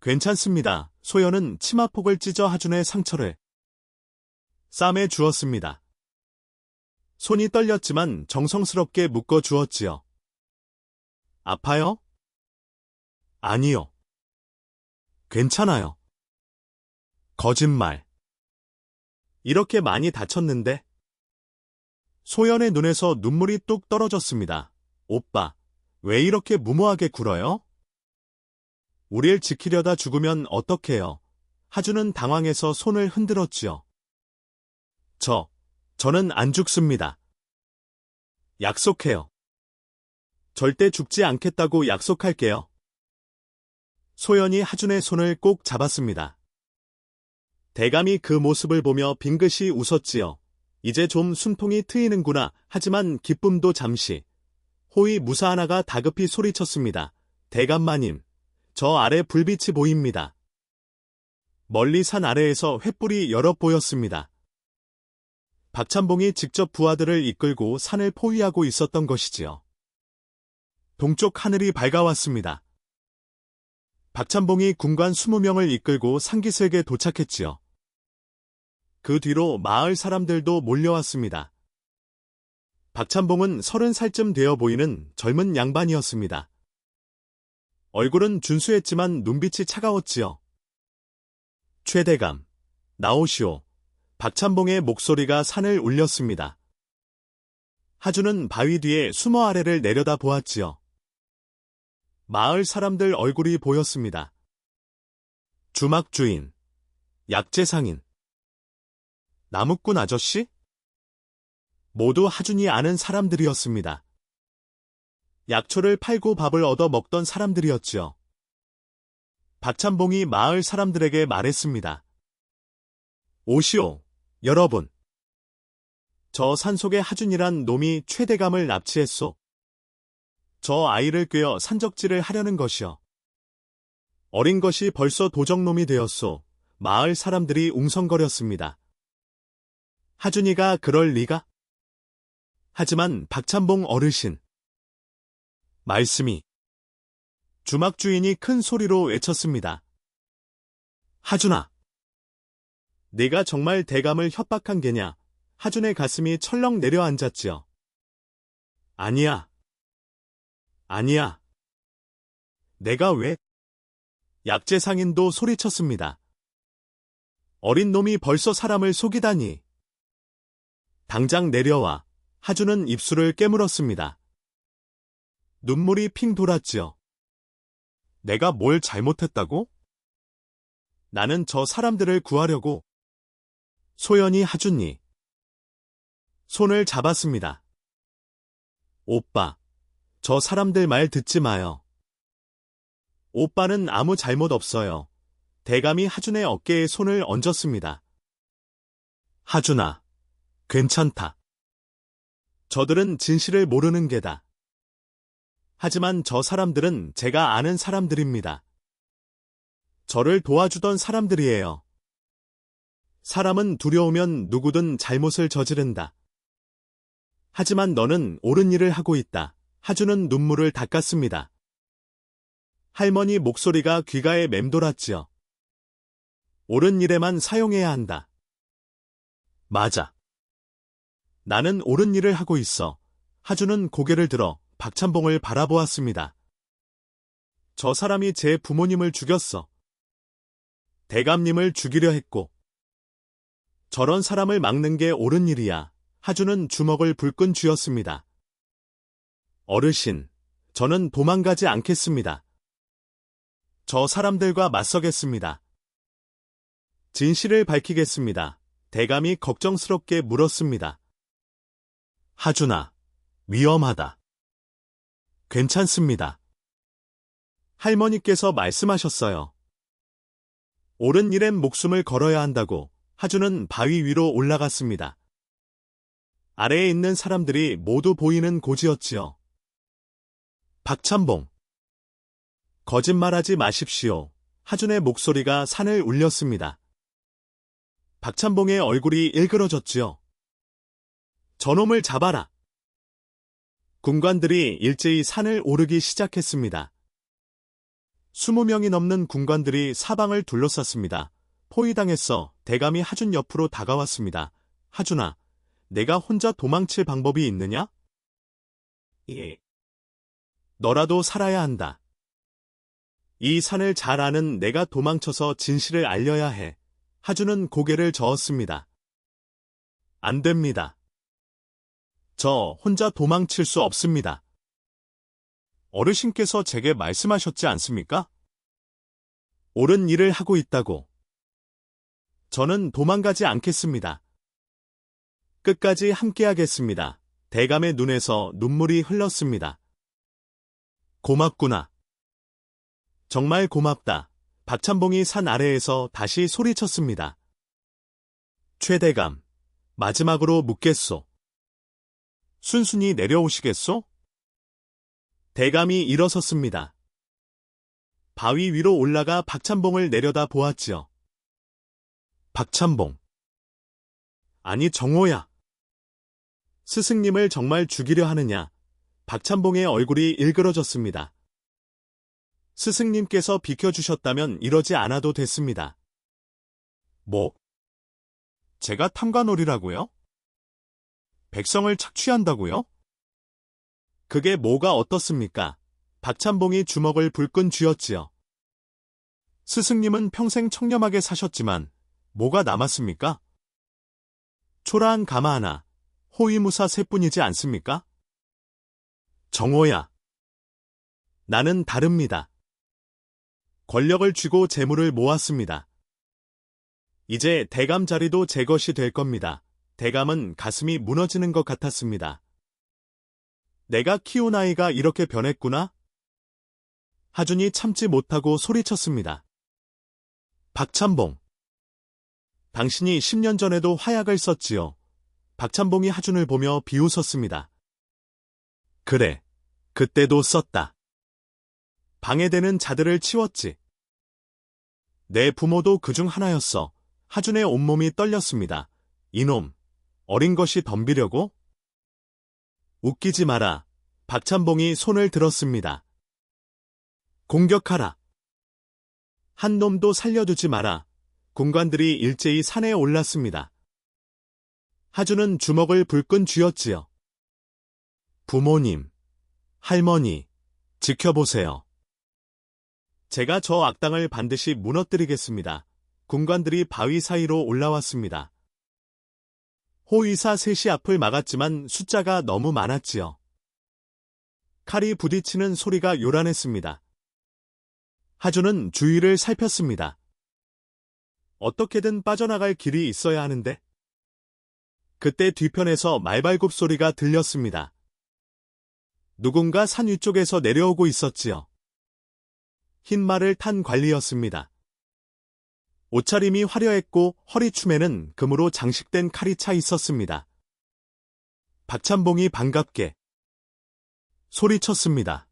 괜찮습니다. 소연은 치마폭을 찢어 하준의 상처를 쌈에 주었습니다. 손이 떨렸지만 정성스럽게 묶어 주었지요. 아파요? 아니요. 괜찮아요. 거짓말. 이렇게 많이 다쳤는데? 소연의 눈에서 눈물이 뚝 떨어졌습니다. 오빠, 왜 이렇게 무모하게 굴어요? 우릴 지키려다 죽으면 어떡해요? 하주는 당황해서 손을 흔들었지요. 저는 안 죽습니다. 약속해요. 절대 죽지 않겠다고 약속할게요. 소연이 하준의 손을 꼭 잡았습니다. 대감이 그 모습을 보며 빙긋이 웃었지요. 이제 좀 숨통이 트이는구나. 하지만 기쁨도 잠시. 호위 무사 하나가 다급히 소리쳤습니다. 대감마님, 저 아래 불빛이 보입니다. 멀리 산 아래에서 횃불이 여러 보였습니다. 박찬봉이 직접 부하들을 이끌고 산을 포위하고 있었던 것이지요. 동쪽 하늘이 밝아왔습니다. 박찬봉이 군관 20명을 이끌고 상기슭에 도착했지요. 그 뒤로 마을 사람들도 몰려왔습니다. 박찬봉은 30살쯤 되어 보이는 젊은 양반이었습니다. 얼굴은 준수했지만 눈빛이 차가웠지요. 최대감, 나오시오. 박찬봉의 목소리가 산을 울렸습니다. 하주는 바위 뒤에 숨어 아래를 내려다 보았지요. 마을 사람들 얼굴이 보였습니다. 주막주인, 약재상인, 나무꾼 아저씨? 모두 하준이 아는 사람들이었습니다. 약초를 팔고 밥을 얻어 먹던 사람들이었지요. 박찬봉이 마을 사람들에게 말했습니다. 오시오, 여러분. 저 산속의 하준이란 놈이 최대감을 납치했소. 저 아이를 꿰어 산적질을 하려는 것이요. 어린 것이 벌써 도적놈이 되었소. 마을 사람들이 웅성거렸습니다. 하준이가 그럴 리가? 하지만 박찬봉 어르신. 말씀이. 주막 주인이 큰 소리로 외쳤습니다. 하준아. 네가 정말 대감을 협박한 게냐? 하준의 가슴이 철렁 내려앉았지요. 아니야. 아니야. 내가 왜? 약재상인도 소리쳤습니다. 어린 놈이 벌써 사람을 속이다니. 당장 내려와. 하준은 입술을 깨물었습니다. 눈물이 핑 돌았지요. 내가 뭘 잘못했다고? 나는 저 사람들을 구하려고. 소연이 하준이 손을 잡았습니다. 오빠, 저 사람들 말 듣지 마요. 오빠는 아무 잘못 없어요. 대감이 하준의 어깨에 손을 얹었습니다. 하준아, 괜찮다. 저들은 진실을 모르는 게다. 하지만 저 사람들은 제가 아는 사람들입니다. 저를 도와주던 사람들이에요. 사람은 두려우면 누구든 잘못을 저지른다. 하지만 너는 옳은 일을 하고 있다. 하준은 눈물을 닦았습니다. 할머니 목소리가 귀가에 맴돌았지요. 옳은 일에만 사용해야 한다. 맞아. 나는 옳은 일을 하고 있어. 하준은 고개를 들어 박찬봉을 바라보았습니다. 저 사람이 제 부모님을 죽였어. 대감님을 죽이려 했고. 저런 사람을 막는 게 옳은 일이야. 하준은 주먹을 불끈 쥐었습니다. 어르신, 저는 도망가지 않겠습니다. 저 사람들과 맞서겠습니다. 진실을 밝히겠습니다. 대감이 걱정스럽게 물었습니다. 하준아, 위험하다. 괜찮습니다. 할머니께서 말씀하셨어요. 옳은 일엔 목숨을 걸어야 한다고. 하준은 바위 위로 올라갔습니다. 아래에 있는 사람들이 모두 보이는 고지였지요. 박찬봉. 거짓말하지 마십시오. 하준의 목소리가 산을 울렸습니다. 박찬봉의 얼굴이 일그러졌지요. 저놈을 잡아라. 군관들이 일제히 산을 오르기 시작했습니다. 20명이 넘는 군관들이 사방을 둘러쌌습니다. 포위당했어. 대감이 하준 옆으로 다가왔습니다. 하준아, 내가 혼자 도망칠 방법이 있느냐? 예. 너라도 살아야 한다. 이 산을 잘 아는 내가 도망쳐서 진실을 알려야 해. 하준은 고개를 저었습니다. 안 됩니다. 저 혼자 도망칠 수 없습니다. 어르신께서 제게 말씀하셨지 않습니까? 옳은 일을 하고 있다고. 저는 도망가지 않겠습니다. 끝까지 함께하겠습니다. 대감의 눈에서 눈물이 흘렀습니다. 고맙구나. 정말 고맙다. 박찬봉이 산 아래에서 다시 소리쳤습니다. 최대감, 마지막으로 묻겠소. 순순히 내려오시겠소? 대감이 일어섰습니다. 바위 위로 올라가 박찬봉을 내려다 보았지요. 박찬봉. 아니 정호야. 스승님을 정말 죽이려 하느냐? 박찬봉의 얼굴이 일그러졌습니다. 스승님께서 비켜주셨다면 이러지 않아도 됐습니다. 뭐? 제가 탐관오리라고요? 백성을 착취한다고요? 그게 뭐가 어떻습니까? 박찬봉이 주먹을 불끈 쥐었지요. 스승님은 평생 청렴하게 사셨지만 뭐가 남았습니까? 초라한 가마 하나, 호위무사 셋뿐이지 않습니까? 정호야. 나는 다릅니다. 권력을 쥐고 재물을 모았습니다. 이제 대감 자리도 제 것이 될 겁니다. 대감은 가슴이 무너지는 것 같았습니다. 내가 키운 아이가 이렇게 변했구나? 하준이 참지 못하고 소리쳤습니다. 박찬봉. 당신이 10년 전에도 화약을 썼지요. 박찬봉이 하준을 보며 비웃었습니다. 그래, 그때도 썼다. 방해되는 자들을 치웠지. 내 부모도 그중 하나였어. 하준의 온몸이 떨렸습니다. 이놈, 어린 것이 덤비려고? 웃기지 마라. 박찬봉이 손을 들었습니다. 공격하라. 한 놈도 살려두지 마라. 군관들이 일제히 산에 올랐습니다. 하준은 주먹을 불끈 쥐었지요. 부모님, 할머니, 지켜보세요. 제가 저 악당을 반드시 무너뜨리겠습니다. 군관들이 바위 사이로 올라왔습니다. 호위사 셋이 앞을 막았지만 숫자가 너무 많았지요. 칼이 부딪히는 소리가 요란했습니다. 하준은 주위를 살폈습니다. 어떻게든 빠져나갈 길이 있어야 하는데. 그때 뒤편에서 말발굽 소리가 들렸습니다. 누군가 산 위쪽에서 내려오고 있었지요. 흰 말을 탄 관리였습니다. 옷차림이 화려했고 허리춤에는 금으로 장식된 칼이 차 있었습니다. 박찬봉이 반갑게 소리쳤습니다.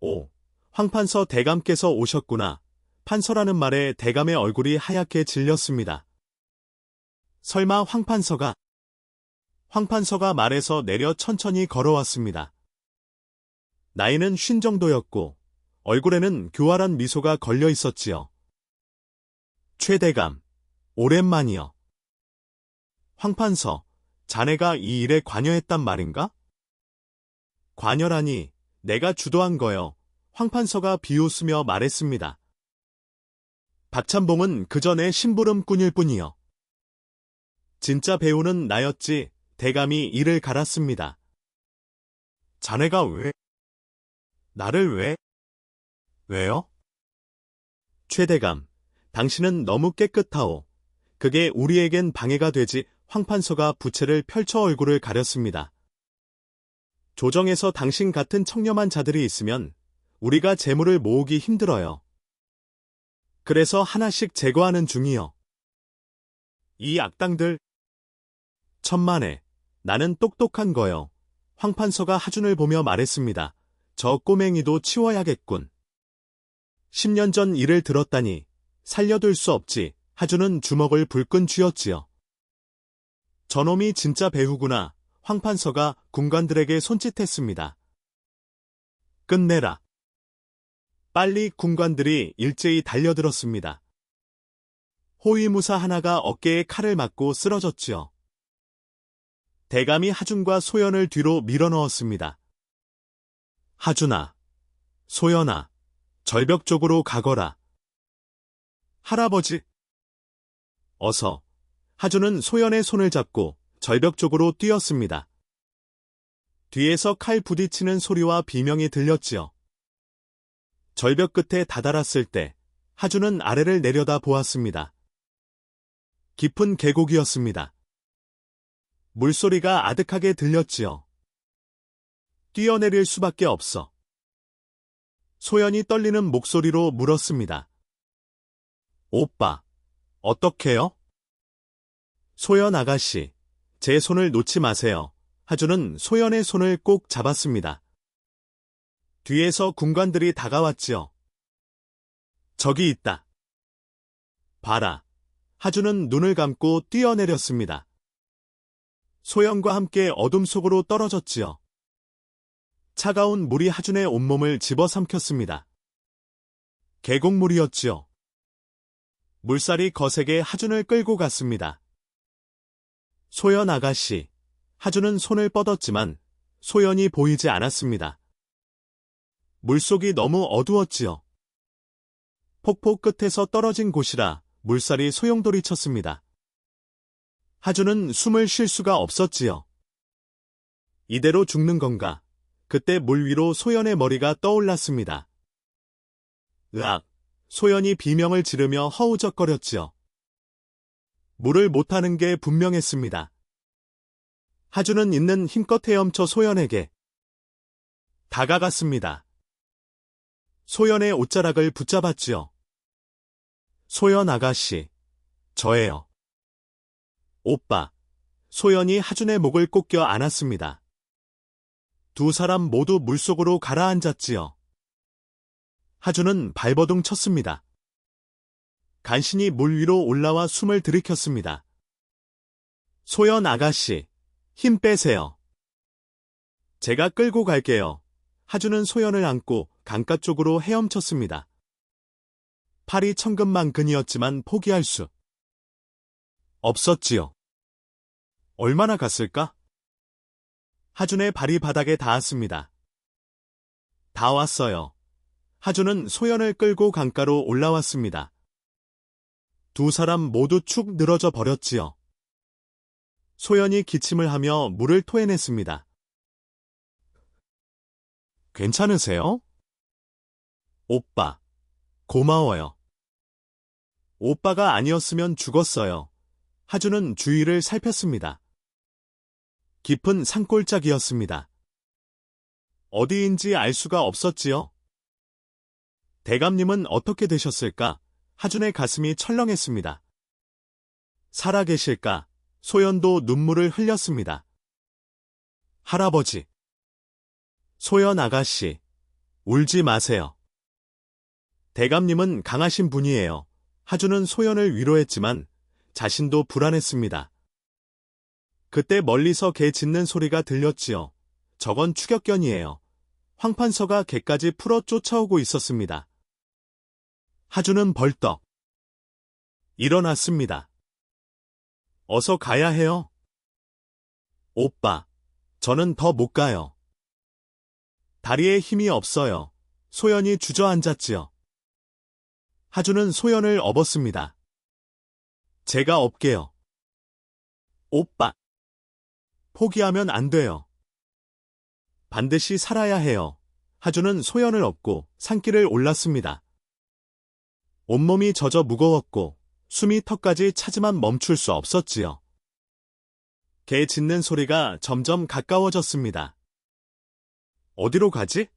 오, 황판서 대감께서 오셨구나. 판서라는 말에 대감의 얼굴이 하얗게 질렸습니다. 설마 황판서가? 황판서가 말에서 내려 천천히 걸어왔습니다. 나이는 50 정도였고 얼굴에는 교활한 미소가 걸려 있었지요. 최대감, 오랜만이여. 황판서, 자네가 이 일에 관여했단 말인가? 관여라니, 내가 주도한 거요. 황판서가 비웃으며 말했습니다. 박찬봉은 그 전에 심부름꾼일 뿐이요. 진짜 배우는 나였지. 대감이 이를 갈았습니다. 자네가 왜? 나를 왜? 왜요? 최대감, 당신은 너무 깨끗하오. 그게 우리에겐 방해가 되지. 황판서가 부채를 펼쳐 얼굴을 가렸습니다. 조정에서 당신 같은 청렴한 자들이 있으면 우리가 재물을 모으기 힘들어요. 그래서 하나씩 제거하는 중이요. 이 악당들. 천만에, 나는 똑똑한 거요. 황판서가 하준을 보며 말했습니다. 저 꼬맹이도 치워야겠군. 10년 전 일을 들었다니 살려둘 수 없지. 하준은 주먹을 불끈 쥐었지요. 저놈이 진짜 배후구나. 황판서가 군관들에게 손짓했습니다. 끝내라. 빨리 군관들이 일제히 달려들었습니다. 호위무사 하나가 어깨에 칼을 맞고 쓰러졌지요. 대감이 하준과 소연을 뒤로 밀어넣었습니다. 하준아, 소연아, 절벽 쪽으로 가거라. 할아버지. 어서. 하준은 소연의 손을 잡고 절벽 쪽으로 뛰었습니다. 뒤에서 칼 부딪히는 소리와 비명이 들렸지요. 절벽 끝에 다다랐을 때 하준은 아래를 내려다 보았습니다. 깊은 계곡이었습니다. 물소리가 아득하게 들렸지요. 뛰어내릴 수밖에 없어. 소연이 떨리는 목소리로 물었습니다. 오빠, 어떡해요? 소연 아가씨, 제 손을 놓지 마세요. 하준은 소연의 손을 꼭 잡았습니다. 뒤에서 군관들이 다가왔지요. 저기 있다. 봐라. 하준은 눈을 감고 뛰어내렸습니다. 소연과 함께 어둠 속으로 떨어졌지요. 차가운 물이 하준의 온몸을 집어삼켰습니다. 계곡물이었지요. 물살이 거세게 하준을 끌고 갔습니다. 소연 아가씨, 하준은 손을 뻗었지만 소연이 보이지 않았습니다. 물속이 너무 어두웠지요. 폭포 끝에서 떨어진 곳이라 물살이 소용돌이 쳤습니다. 하주는 숨을 쉴 수가 없었지요. 이대로 죽는 건가? 그때 물 위로 소연의 머리가 떠올랐습니다. 으악! 소연이 비명을 지르며 허우적거렸지요. 물을 못하는 게 분명했습니다. 하주는 있는 힘껏 헤엄쳐 소연에게 다가갔습니다. 소연의 옷자락을 붙잡았지요. 소연 아가씨, 저예요. 오빠. 소연이 하준의 목을 꼭 껴 안았습니다. 두 사람 모두 물속으로 가라앉았지요. 하준은 발버둥 쳤습니다. 간신히 물 위로 올라와 숨을 들이켰습니다. 소연 아가씨, 힘 빼세요. 제가 끌고 갈게요. 하준은 소연을 안고 강가 쪽으로 헤엄쳤습니다. 팔이 천근만근이었지만 포기할 수 없었지요. 얼마나 갔을까? 하준의 발이 바닥에 닿았습니다. 다 왔어요. 하준은 소연을 끌고 강가로 올라왔습니다. 두 사람 모두 축 늘어져 버렸지요. 소연이 기침을 하며 물을 토해냈습니다. 괜찮으세요? 오빠, 고마워요. 오빠가 아니었으면 죽었어요. 하준은 주위를 살폈습니다. 깊은 산골짜기였습니다. 어디인지 알 수가 없었지요. 대감님은 어떻게 되셨을까? 하준의 가슴이 철렁했습니다. 살아계실까? 소연도 눈물을 흘렸습니다. 할아버지. 소연 아가씨, 울지 마세요. 대감님은 강하신 분이에요. 하준은 소연을 위로했지만 자신도 불안했습니다. 그때 멀리서 개 짖는 소리가 들렸지요. 저건 추격견이에요. 황판서가 개까지 풀어 쫓아오고 있었습니다. 하준은 벌떡 일어났습니다. 어서 가야 해요. 오빠, 저는 더 못 가요. 다리에 힘이 없어요. 소연이 주저앉았지요. 하준은 소연을 업었습니다. 제가 업게요. 오빠. 포기하면 안 돼요. 반드시 살아야 해요. 하준은 소연을 업고 산길을 올랐습니다. 온몸이 젖어 무거웠고 숨이 턱까지 차지만 멈출 수 없었지요. 개 짖는 소리가 점점 가까워졌습니다. 어디로 가지?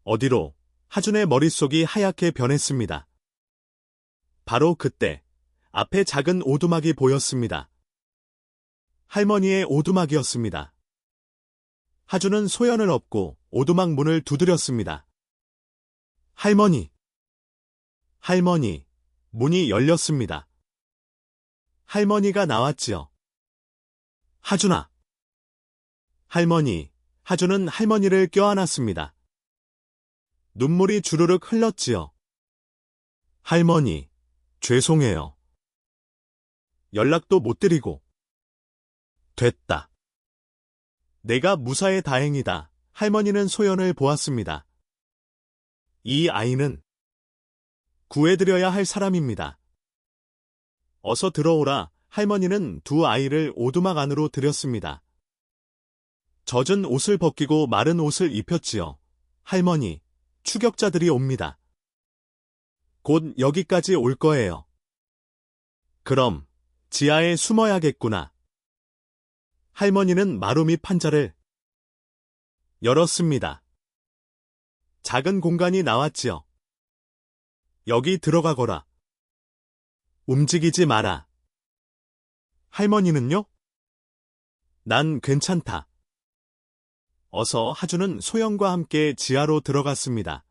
어디로? 하준의 머릿속이 하얗게 변했습니다. 바로 그때 앞에 작은 오두막이 보였습니다. 할머니의 오두막이었습니다. 하준은 소연을 업고 오두막 문을 두드렸습니다. 할머니! 할머니! 문이 열렸습니다. 할머니가 나왔지요. 하준아! 할머니! 하준은 할머니를 껴안았습니다. 눈물이 주르륵 흘렀지요. 할머니, 죄송해요. 연락도 못 드리고. 됐다. 내가 무사해 다행이다. 할머니는 소연을 보았습니다. 이 아이는 구해드려야 할 사람입니다. 어서 들어오라. 할머니는 두 아이를 오두막 안으로 들였습니다. 젖은 옷을 벗기고 마른 옷을 입혔지요. 할머니, 추격자들이 옵니다. 곧 여기까지 올 거예요. 그럼 지하에 숨어야겠구나. 할머니는 마루미 판자를 열었습니다. 작은 공간이 나왔지요. 여기 들어가거라. 움직이지 마라. 할머니는요? 난 괜찮다. 어서 하준은 소연과 함께 지하로 들어갔습니다.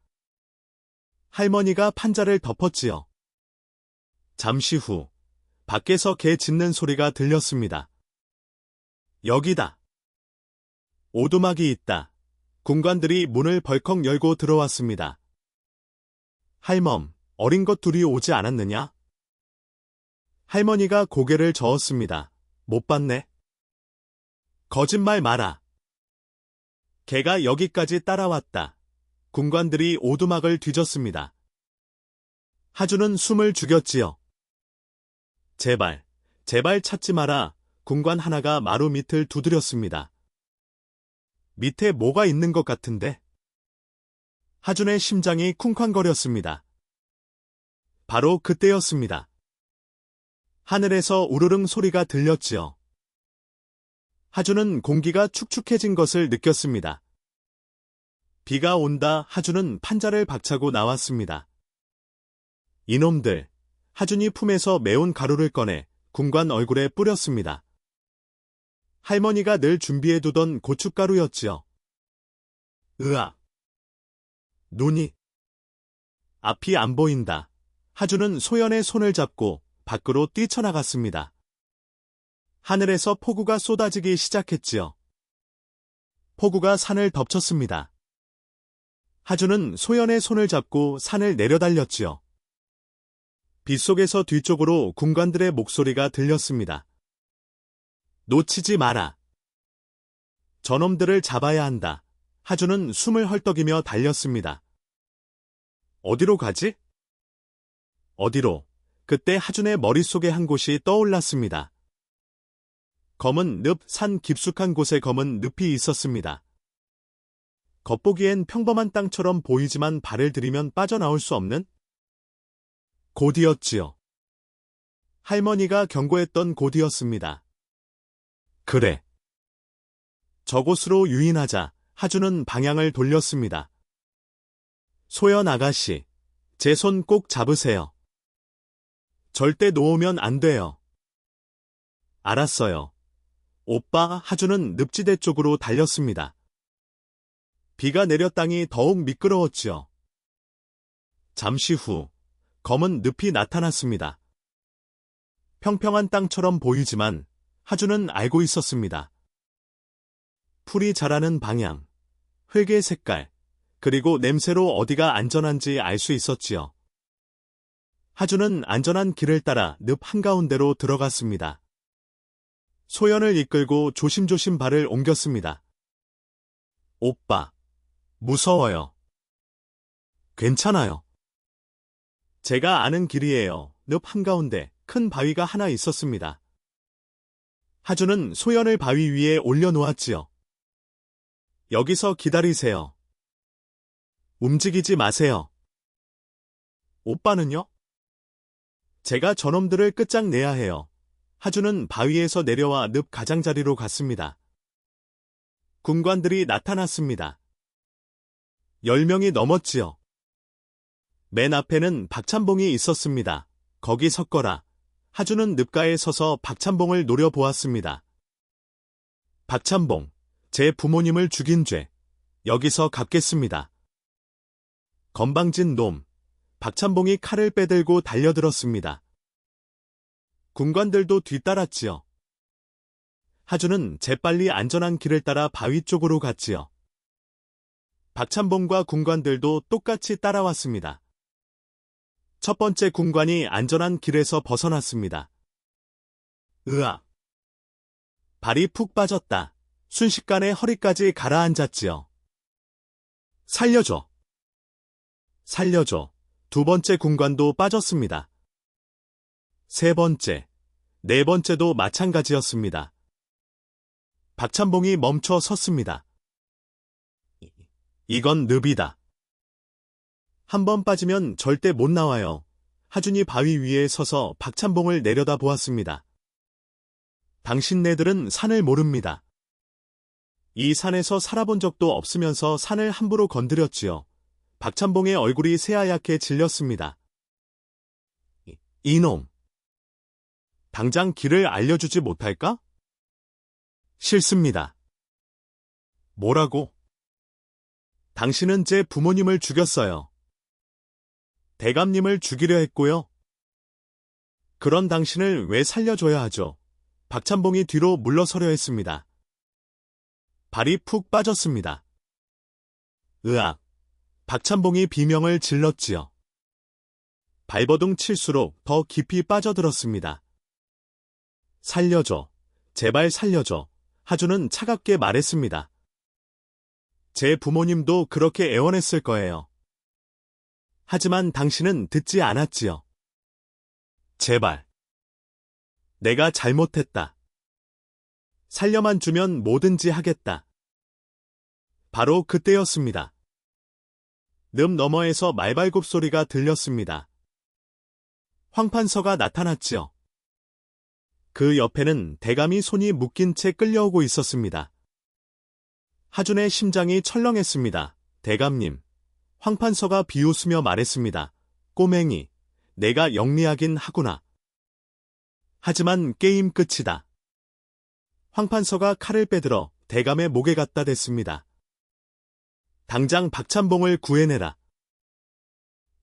할머니가 판자를 덮었지요. 잠시 후 밖에서 개 짖는 소리가 들렸습니다. 여기다. 오두막이 있다. 군관들이 문을 벌컥 열고 들어왔습니다. 할멈, 어린 것 둘이 오지 않았느냐? 할머니가 고개를 저었습니다. 못 봤네. 거짓말 마라. 개가 여기까지 따라왔다. 군관들이 오두막을 뒤졌습니다. 하준은 숨을 죽였지요. 제발, 제발 찾지 마라. 군관 하나가 마루 밑을 두드렸습니다. 밑에 뭐가 있는 것 같은데? 하준의 심장이 쿵쾅거렸습니다. 바로 그때였습니다. 하늘에서 우르릉 소리가 들렸지요. 하준은 공기가 축축해진 것을 느꼈습니다. 비가 온다. 하준은 판자를 박차고 나왔습니다. 이놈들, 하준이 품에서 매운 가루를 꺼내 군관 얼굴에 뿌렸습니다. 할머니가 늘 준비해두던 고춧가루였지요. 으악! 눈이 앞이 안 보인다. 하준은 소연의 손을 잡고 밖으로 뛰쳐나갔습니다. 하늘에서 폭우가 쏟아지기 시작했지요. 폭우가 산을 덮쳤습니다. 하준은 소연의 손을 잡고 산을 내려달렸지요. 빗속에서 뒤쪽으로 군관들의 목소리가 들렸습니다. 놓치지 마라. 저놈들을 잡아야 한다. 하준은 숨을 헐떡이며 달렸습니다. 어디로 가지? 어디로? 그때 하준의 머릿속에 한 곳이 떠올랐습니다. 검은 늪, 산 깊숙한 곳에 검은 늪이 있었습니다. 겉보기엔 평범한 땅처럼 보이지만 발을 들이면 빠져나올 수 없는 곳이었지요. 할머니가 경고했던 곳이었습니다. 그래. 저곳으로 유인하자. 하준은 방향을 돌렸습니다. 소연 아가씨, 제 손 꼭 잡으세요. 절대 놓으면 안 돼요. 알았어요. 오빠. 하준은 늪지대 쪽으로 달렸습니다. 비가 내려 땅이 더욱 미끄러웠지요. 잠시 후 검은 늪이 나타났습니다. 평평한 땅처럼 보이지만 하준은 알고 있었습니다. 풀이 자라는 방향, 흙의 색깔, 그리고 냄새로 어디가 안전한지 알 수 있었지요. 하준은 안전한 길을 따라 늪 한가운데로 들어갔습니다. 소연을 이끌고 조심조심 발을 옮겼습니다. 오빠, 무서워요. 괜찮아요. 제가 아는 길이에요. 늪 한가운데 큰 바위가 하나 있었습니다. 하준은 소연을 바위 위에 올려놓았지요. 여기서 기다리세요. 움직이지 마세요. 오빠는요? 제가 저놈들을 끝장내야 해요. 하준은 바위에서 내려와 늪 가장자리로 갔습니다. 군관들이 나타났습니다. 10명이 넘었지요. 맨 앞에는 박찬봉이 있었습니다. 거기 섰거라. 하준은 늪가에 서서 박찬봉을 노려보았습니다. 박찬봉, 제 부모님을 죽인 죄, 여기서 갚겠습니다. 건방진 놈, 박찬봉이 칼을 빼들고 달려들었습니다. 군관들도 뒤따랐지요. 하준은 재빨리 안전한 길을 따라 바위 쪽으로 갔지요. 박찬봉과 군관들도 똑같이 따라왔습니다. 첫 번째 군관이 안전한 길에서 벗어났습니다. 으악! 발이 푹 빠졌다. 순식간에 허리까지 가라앉았지요. 살려줘! 살려줘! 두 번째 군관도 빠졌습니다. 세 번째, 네 번째도 마찬가지였습니다. 박찬봉이 멈춰 섰습니다. 이건 늪이다. 한 번 빠지면 절대 못 나와요. 하준이 바위 위에 서서 박찬봉을 내려다 보았습니다. 당신네들은 산을 모릅니다. 이 산에서 살아본 적도 없으면서 산을 함부로 건드렸지요. 박찬봉의 얼굴이 새하얗게 질렸습니다. 이놈! 당장 길을 알려주지 못할까? 싫습니다. 뭐라고? 당신은 제 부모님을 죽였어요. 대감님을 죽이려 했고요. 그런 당신을 왜 살려줘야 하죠? 박찬봉이 뒤로 물러서려 했습니다. 발이 푹 빠졌습니다. 으악! 박찬봉이 비명을 질렀지요. 발버둥 칠수록 더 깊이 빠져들었습니다. 살려줘. 제발 살려줘. 하준은 차갑게 말했습니다. 제 부모님도 그렇게 애원했을 거예요. 하지만 당신은 듣지 않았지요. 제발. 내가 잘못했다. 살려만 주면 뭐든지 하겠다. 바로 그때였습니다. 늪 너머에서 말발굽 소리가 들렸습니다. 황판서가 나타났지요. 그 옆에는 대감이 손이 묶인 채 끌려오고 있었습니다. 하준의 심장이 철렁했습니다. 대감님, 황판서가 비웃으며 말했습니다. 꼬맹이, 내가 영리하긴 하구나. 하지만 게임 끝이다. 황판서가 칼을 빼들어 대감의 목에 갖다 댔습니다. 당장 박찬봉을 구해내라.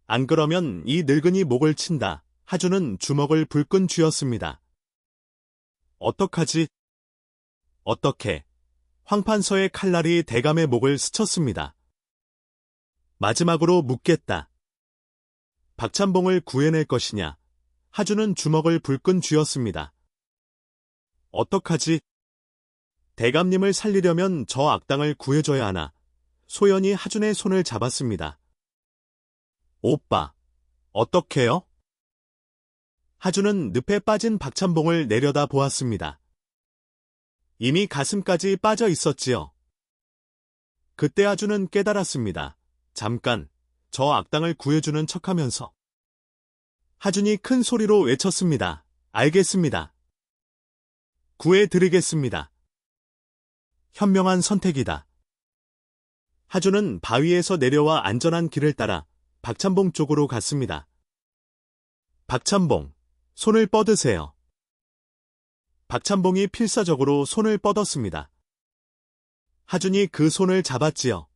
안 그러면 이 늙은이 목을 친다. 하준은 주먹을 불끈 쥐었습니다. 어떡하지? 어떻게? 황판서의 칼날이 대감의 목을 스쳤습니다. 마지막으로 묻겠다. 박찬봉을 구해낼 것이냐? 하준은 주먹을 불끈 쥐었습니다. 어떡하지? 대감님을 살리려면 저 악당을 구해줘야 하나? 소연이 하준의 손을 잡았습니다. 오빠, 어떡해요? 하준은 늪에 빠진 박찬봉을 내려다 보았습니다. 이미 가슴까지 빠져 있었지요. 그때 하준은 깨달았습니다. 잠깐, 저 악당을 구해주는 척하면서. 하준이 큰 소리로 외쳤습니다. 알겠습니다. 구해드리겠습니다. 현명한 선택이다. 하준은 바위에서 내려와 안전한 길을 따라 박찬봉 쪽으로 갔습니다. 박찬봉, 손을 뻗으세요. 박찬봉이 필사적으로 손을 뻗었습니다. 하준이 그 손을 잡았지요.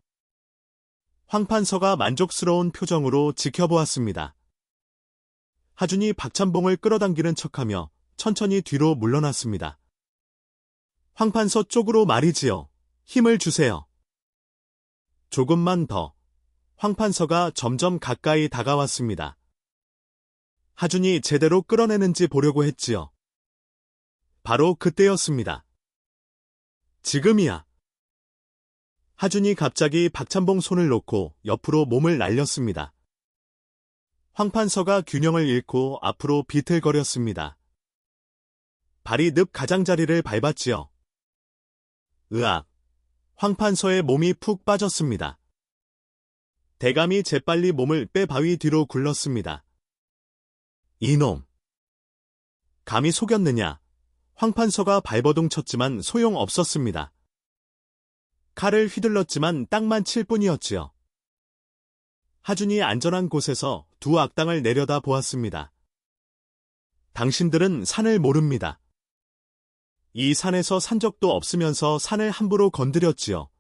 황판서가 만족스러운 표정으로 지켜보았습니다. 하준이 박찬봉을 끌어당기는 척하며 천천히 뒤로 물러났습니다. 황판서 쪽으로 말이지요. 힘을 주세요. 조금만 더. 황판서가 점점 가까이 다가왔습니다. 하준이 제대로 끌어내는지 보려고 했지요. 바로 그때였습니다. 지금이야. 하준이 갑자기 박찬봉 손을 놓고 옆으로 몸을 날렸습니다. 황판서가 균형을 잃고 앞으로 비틀거렸습니다. 발이 늪 가장자리를 밟았지요. 으악! 황판서의 몸이 푹 빠졌습니다. 대감이 재빨리 몸을 빼 바위 뒤로 굴렀습니다. 이놈! 감히 속였느냐? 황판서가 발버둥 쳤지만 소용없었습니다. 칼을 휘둘렀지만 땅만 칠 뿐이었지요. 하준이 안전한 곳에서 두 악당을 내려다 보았습니다. 당신들은 산을 모릅니다. 이 산에서 산 적도 없으면서 산을 함부로 건드렸지요.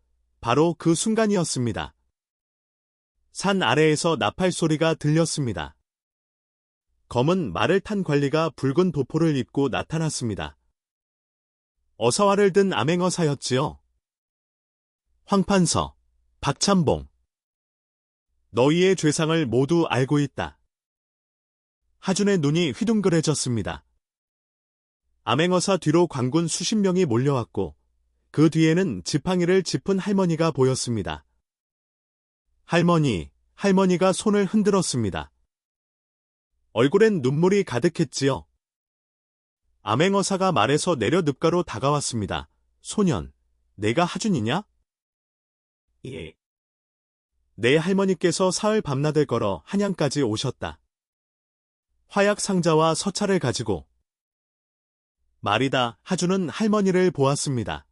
바로 그 순간이었습니다. 산 아래에서 나팔 소리가 들렸습니다. 검은 말을 탄 관리가 붉은 도포를 입고 나타났습니다. 어사화를 든 암행어사였지요. 황판서, 박찬봉. 너희의 죄상을 모두 알고 있다. 하준의 눈이 휘둥그레졌습니다. 암행어사 뒤로 관군 수십 명이 몰려왔고 그 뒤에는 지팡이를 짚은 할머니가 보였습니다. 할머니가 손을 흔들었습니다. 얼굴엔 눈물이 가득했지요. 암행어사가 말에서 내려 늪가로 다가왔습니다. 소년, 내가 하준이냐? 예. 내 할머니께서 사흘 밤낮을 걸어 한양까지 오셨다. 화약 상자와 서찰을 가지고. 말이다. 하준은 할머니를 보았습니다.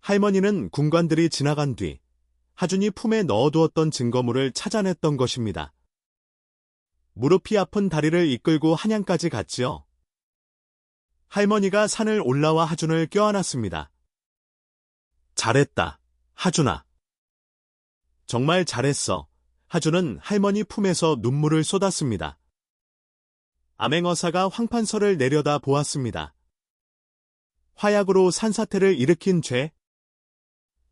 할머니는 군관들이 지나간 뒤 하준이 품에 넣어두었던 증거물을 찾아냈던 것입니다. 무릎이 아픈 다리를 이끌고 한양까지 갔지요. 할머니가 산을 올라와 하준을 껴안았습니다. 잘했다, 하준아. 정말 잘했어. 하준은 할머니 품에서 눈물을 쏟았습니다. 암행어사가 황판서를 내려다 보았습니다. 화약으로 산사태를 일으킨 죄,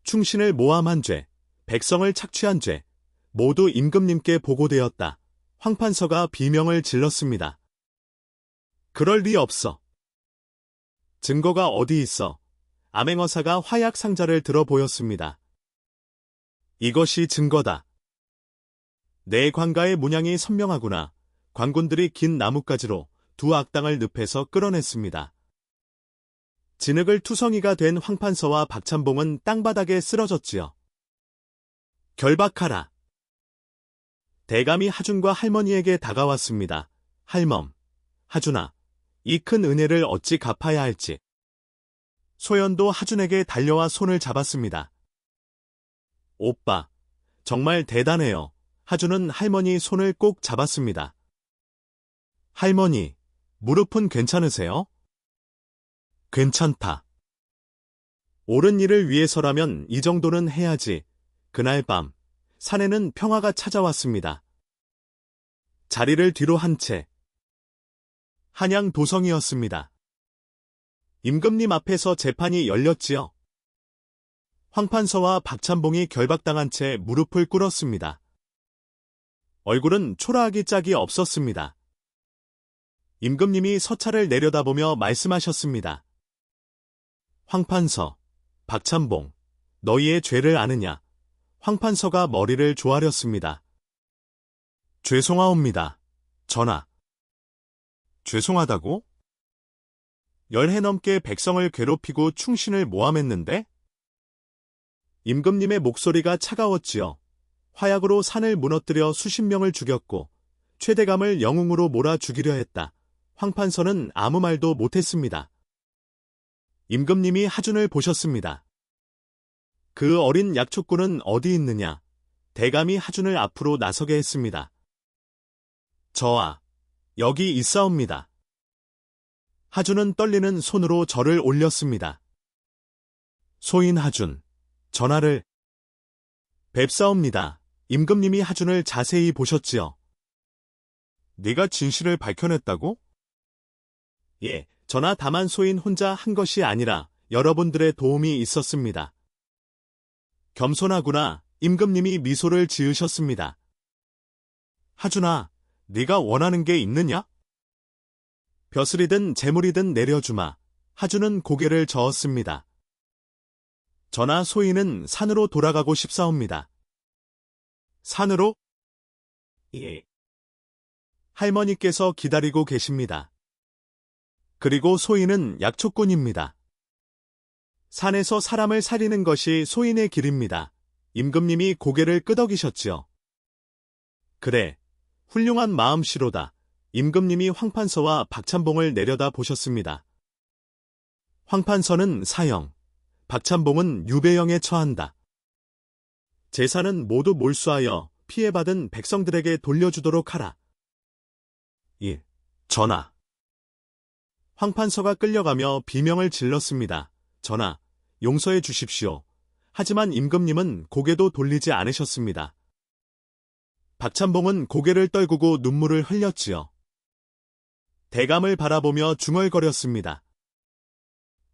충신을 모함한 죄, 백성을 착취한 죄, 모두 임금님께 보고되었다. 황판서가 비명을 질렀습니다. 그럴 리 없어. 증거가 어디 있어? 암행어사가 화약 상자를 들어 보였습니다. 이것이 증거다. 내 관가의 문양이 선명하구나. 관군들이 긴 나뭇가지로 두 악당을 늪에서 끌어냈습니다. 진흙을 투성이가 된 황판서와 박찬봉은 땅바닥에 쓰러졌지요. 결박하라. 대감이 하준과 할머니에게 다가왔습니다. 할멈, 하준아, 이 큰 은혜를 어찌 갚아야 할지. 소연도 하준에게 달려와 손을 잡았습니다. 오빠, 정말 대단해요. 하준은 할머니 손을 꼭 잡았습니다. 할머니, 무릎은 괜찮으세요? 괜찮다. 옳은 일을 위해서라면 이 정도는 해야지. 그날 밤, 산에는 평화가 찾아왔습니다. 자리를 뒤로 한 채 한양 도성이었습니다. 임금님 앞에서 재판이 열렸지요. 황판서와 박찬봉이 결박당한 채 무릎을 꿇었습니다. 얼굴은 초라하기 짝이 없었습니다. 임금님이 서찰을 내려다보며 말씀하셨습니다. 황판서, 박찬봉, 너희의 죄를 아느냐? 황판서가 머리를 조아렸습니다. 죄송하옵니다. 전하. 죄송하다고? 10해 넘게 백성을 괴롭히고 충신을 모함했는데? 임금님의 목소리가 차가웠지요. 화약으로 산을 무너뜨려 수십 명을 죽였고 최대감을 영웅으로 몰아 죽이려 했다. 황판서는 아무 말도 못했습니다. 임금님이 하준을 보셨습니다. 그 어린 약초꾼은 어디 있느냐? 대감이 하준을 앞으로 나서게 했습니다. 저와 여기 있사옵니다. 하준은 떨리는 손으로 절을 올렸습니다. 소인 하준, 전하를 뵙사옵니다. 임금님이 하준을 자세히 보셨지요. 네가 진실을 밝혀냈다고? 예, 전하 다만 소인 혼자 한 것이 아니라 여러분들의 도움이 있었습니다. 겸손하구나. 임금님이 미소를 지으셨습니다. 하준아, 네가 원하는 게 있느냐? 벼슬이든 재물이든 내려주마. 하준은 고개를 저었습니다. 전하 소인은 산으로 돌아가고 싶사옵니다. 산으로? 예. 할머니께서 기다리고 계십니다. 그리고 소인은 약초꾼입니다. 산에서 사람을 살리는 것이 소인의 길입니다. 임금님이 고개를 끄덕이셨지요. 그래, 훌륭한 마음씨로다. 임금님이 황판서와 박찬봉을 내려다 보셨습니다. 황판서는 사형, 박찬봉은 유배형에 처한다. 재산은 모두 몰수하여 피해받은 백성들에게 돌려주도록 하라. 예, 전하. 황판서가 끌려가며 비명을 질렀습니다. 전하, 용서해 주십시오. 하지만 임금님은 고개도 돌리지 않으셨습니다. 박찬봉은 고개를 떨구고 눈물을 흘렸지요. 대감을 바라보며 중얼거렸습니다.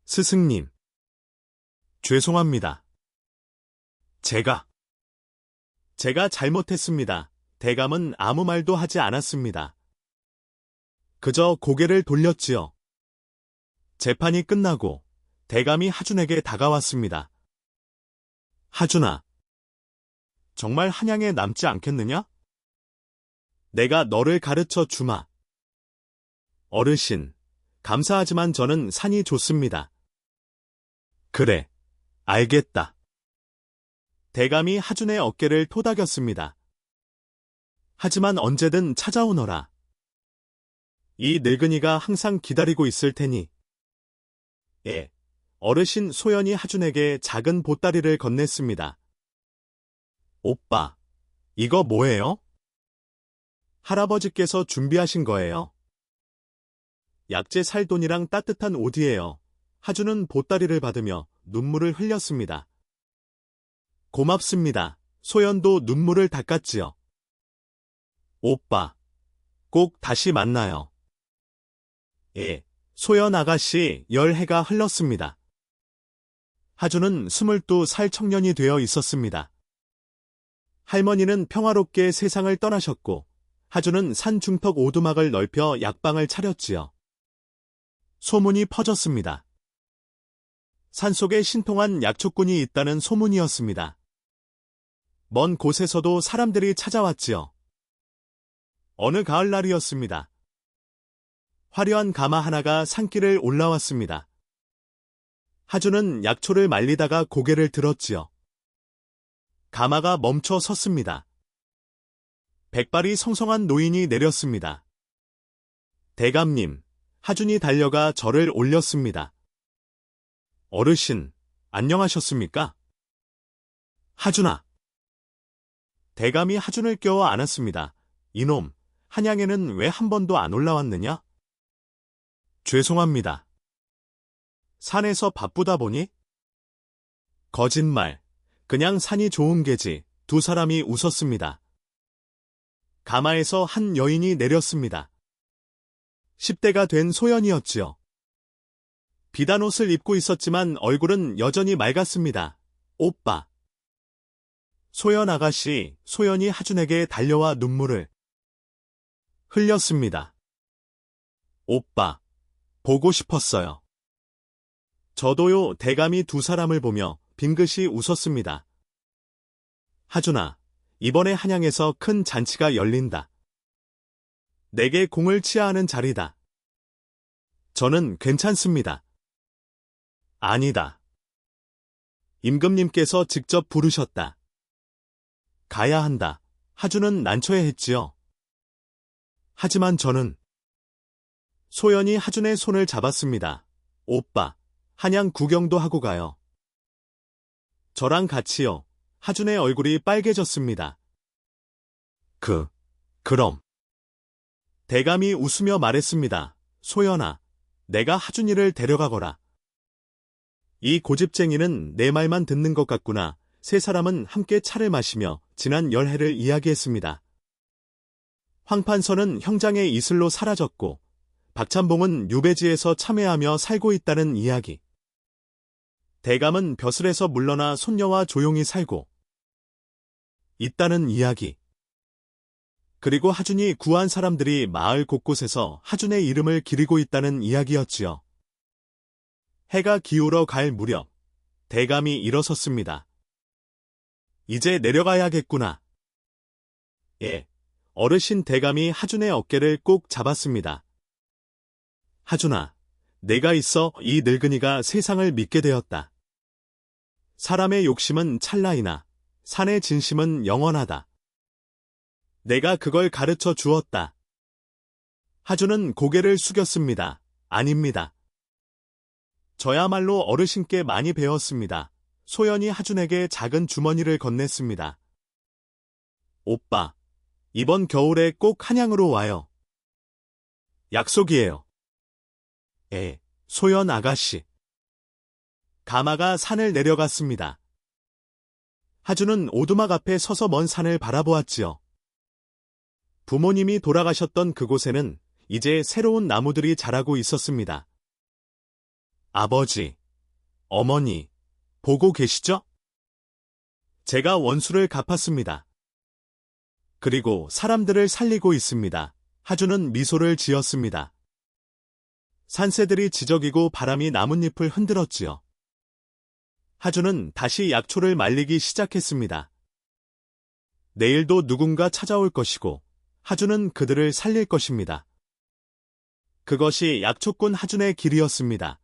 스승님. 죄송합니다. 제가 잘못했습니다. 대감은 아무 말도 하지 않았습니다. 그저 고개를 돌렸지요. 재판이 끝나고 대감이 하준에게 다가왔습니다. 하준아, 정말 한양에 남지 않겠느냐? 내가 너를 가르쳐 주마. 어르신, 감사하지만 저는 산이 좋습니다. 그래, 알겠다. 대감이 하준의 어깨를 토닥였습니다. 하지만 언제든 찾아오너라. 이 늙은이가 항상 기다리고 있을 테니. 예. 어르신 소연이 하준에게 작은 보따리를 건넸습니다. 오빠, 이거 뭐예요? 할아버지께서 준비하신 거예요. 약재 살 돈이랑 따뜻한 옷이에요. 하준은 보따리를 받으며 눈물을 흘렸습니다. 고맙습니다. 소연도 눈물을 닦았지요. 오빠, 꼭 다시 만나요. 예, 소연 아가씨 10해가 흘렀습니다. 하준은 22살 청년이 되어 있었습니다. 할머니는 평화롭게 세상을 떠나셨고 하준은 산 중턱 오두막을 넓혀 약방을 차렸지요. 소문이 퍼졌습니다. 산속에 신통한 약초꾼이 있다는 소문이었습니다. 먼 곳에서도 사람들이 찾아왔지요. 어느 가을날이었습니다. 화려한 가마 하나가 산길을 올라왔습니다. 하주는 약초를 말리다가 고개를 들었지요. 가마가 멈춰 섰습니다. 백발이 성성한 노인이 내렸습니다. 대감님, 하준이 달려가 절을 올렸습니다. 어르신, 안녕하셨습니까? 하준아. 대감이 하준을 껴워 안았습니다. 이놈, 한양에는 왜 한 번도 안 올라왔느냐? 죄송합니다. 산에서 바쁘다 보니? 거짓말. 그냥 산이 좋은 게지. 두 사람이 웃었습니다. 가마에서 한 여인이 내렸습니다. 10대가 된 소연이었지요. 비단 옷을 입고 있었지만 얼굴은 여전히 맑았습니다. 오빠. 소연 아가씨, 소연이 하준에게 달려와 눈물을 흘렸습니다. 오빠, 보고 싶었어요. 저도요. 대감이 두 사람을 보며 빙긋이 웃었습니다. 하준아, 이번에 한양에서 큰 잔치가 열린다. 내게 공을 치야 하는 자리다. 저는 괜찮습니다. 아니다. 임금님께서 직접 부르셨다. 가야 한다. 하준은 난처해했지요. 하지만 저는 소연이 하준의 손을 잡았습니다. 오빠, 한양 구경도 하고 가요. 저랑 같이요. 하준의 얼굴이 빨개졌습니다. 그럼. 대감이 웃으며 말했습니다. 소연아, 내가 하준이를 데려가거라. 이 고집쟁이는 내 말만 듣는 것 같구나. 세 사람은 함께 차를 마시며 지난 열해를 이야기했습니다. 황판서는 형장의 이슬로 사라졌고 박찬봉은 유배지에서 참회하며 살고 있다는 이야기. 대감은 벼슬에서 물러나 손녀와 조용히 살고 있다는 이야기. 그리고 하준이 구한 사람들이 마을 곳곳에서 하준의 이름을 기리고 있다는 이야기였지요. 해가 기울어 갈 무렵 대감이 일어섰습니다. 이제 내려가야겠구나. 예. 어르신 대감이 하준의 어깨를 꼭 잡았습니다. 하준아, 내가 있어 이 늙은이가 세상을 믿게 되었다. 사람의 욕심은 찰나이나 산의 진심은 영원하다. 내가 그걸 가르쳐 주었다. 하준은 고개를 숙였습니다. 아닙니다. 저야말로 어르신께 많이 배웠습니다. 소연이 하준에게 작은 주머니를 건넸습니다. 오빠, 이번 겨울에 꼭 한양으로 와요. 약속이에요. 소연 아가씨. 가마가 산을 내려갔습니다. 하준은 오두막 앞에 서서 먼 산을 바라보았지요. 부모님이 돌아가셨던 그곳에는 이제 새로운 나무들이 자라고 있었습니다. 아버지, 어머니, 보고 계시죠? 제가 원수를 갚았습니다. 그리고 사람들을 살리고 있습니다. 하준은 미소를 지었습니다. 산새들이 지저귀고 바람이 나뭇잎을 흔들었지요. 하준은 다시 약초를 말리기 시작했습니다. 내일도 누군가 찾아올 것이고 하준은 그들을 살릴 것입니다. 그것이 약초꾼 하준의 길이었습니다.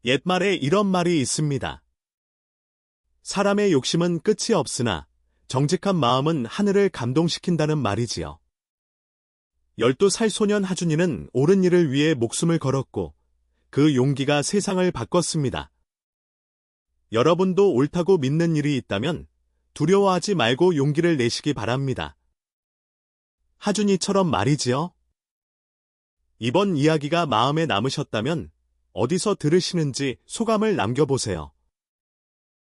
옛말에 이런 말이 있습니다. 사람의 욕심은 끝이 없으나 정직한 마음은 하늘을 감동시킨다는 말이지요. 12살 소년 하준이는 옳은 일을 위해 목숨을 걸었고 그 용기가 세상을 바꿨습니다. 여러분도 옳다고 믿는 일이 있다면 두려워하지 말고 용기를 내시기 바랍니다. 하준이처럼 말이지요. 이번 이야기가 마음에 남으셨다면 어디서 들으시는지 소감을 남겨보세요.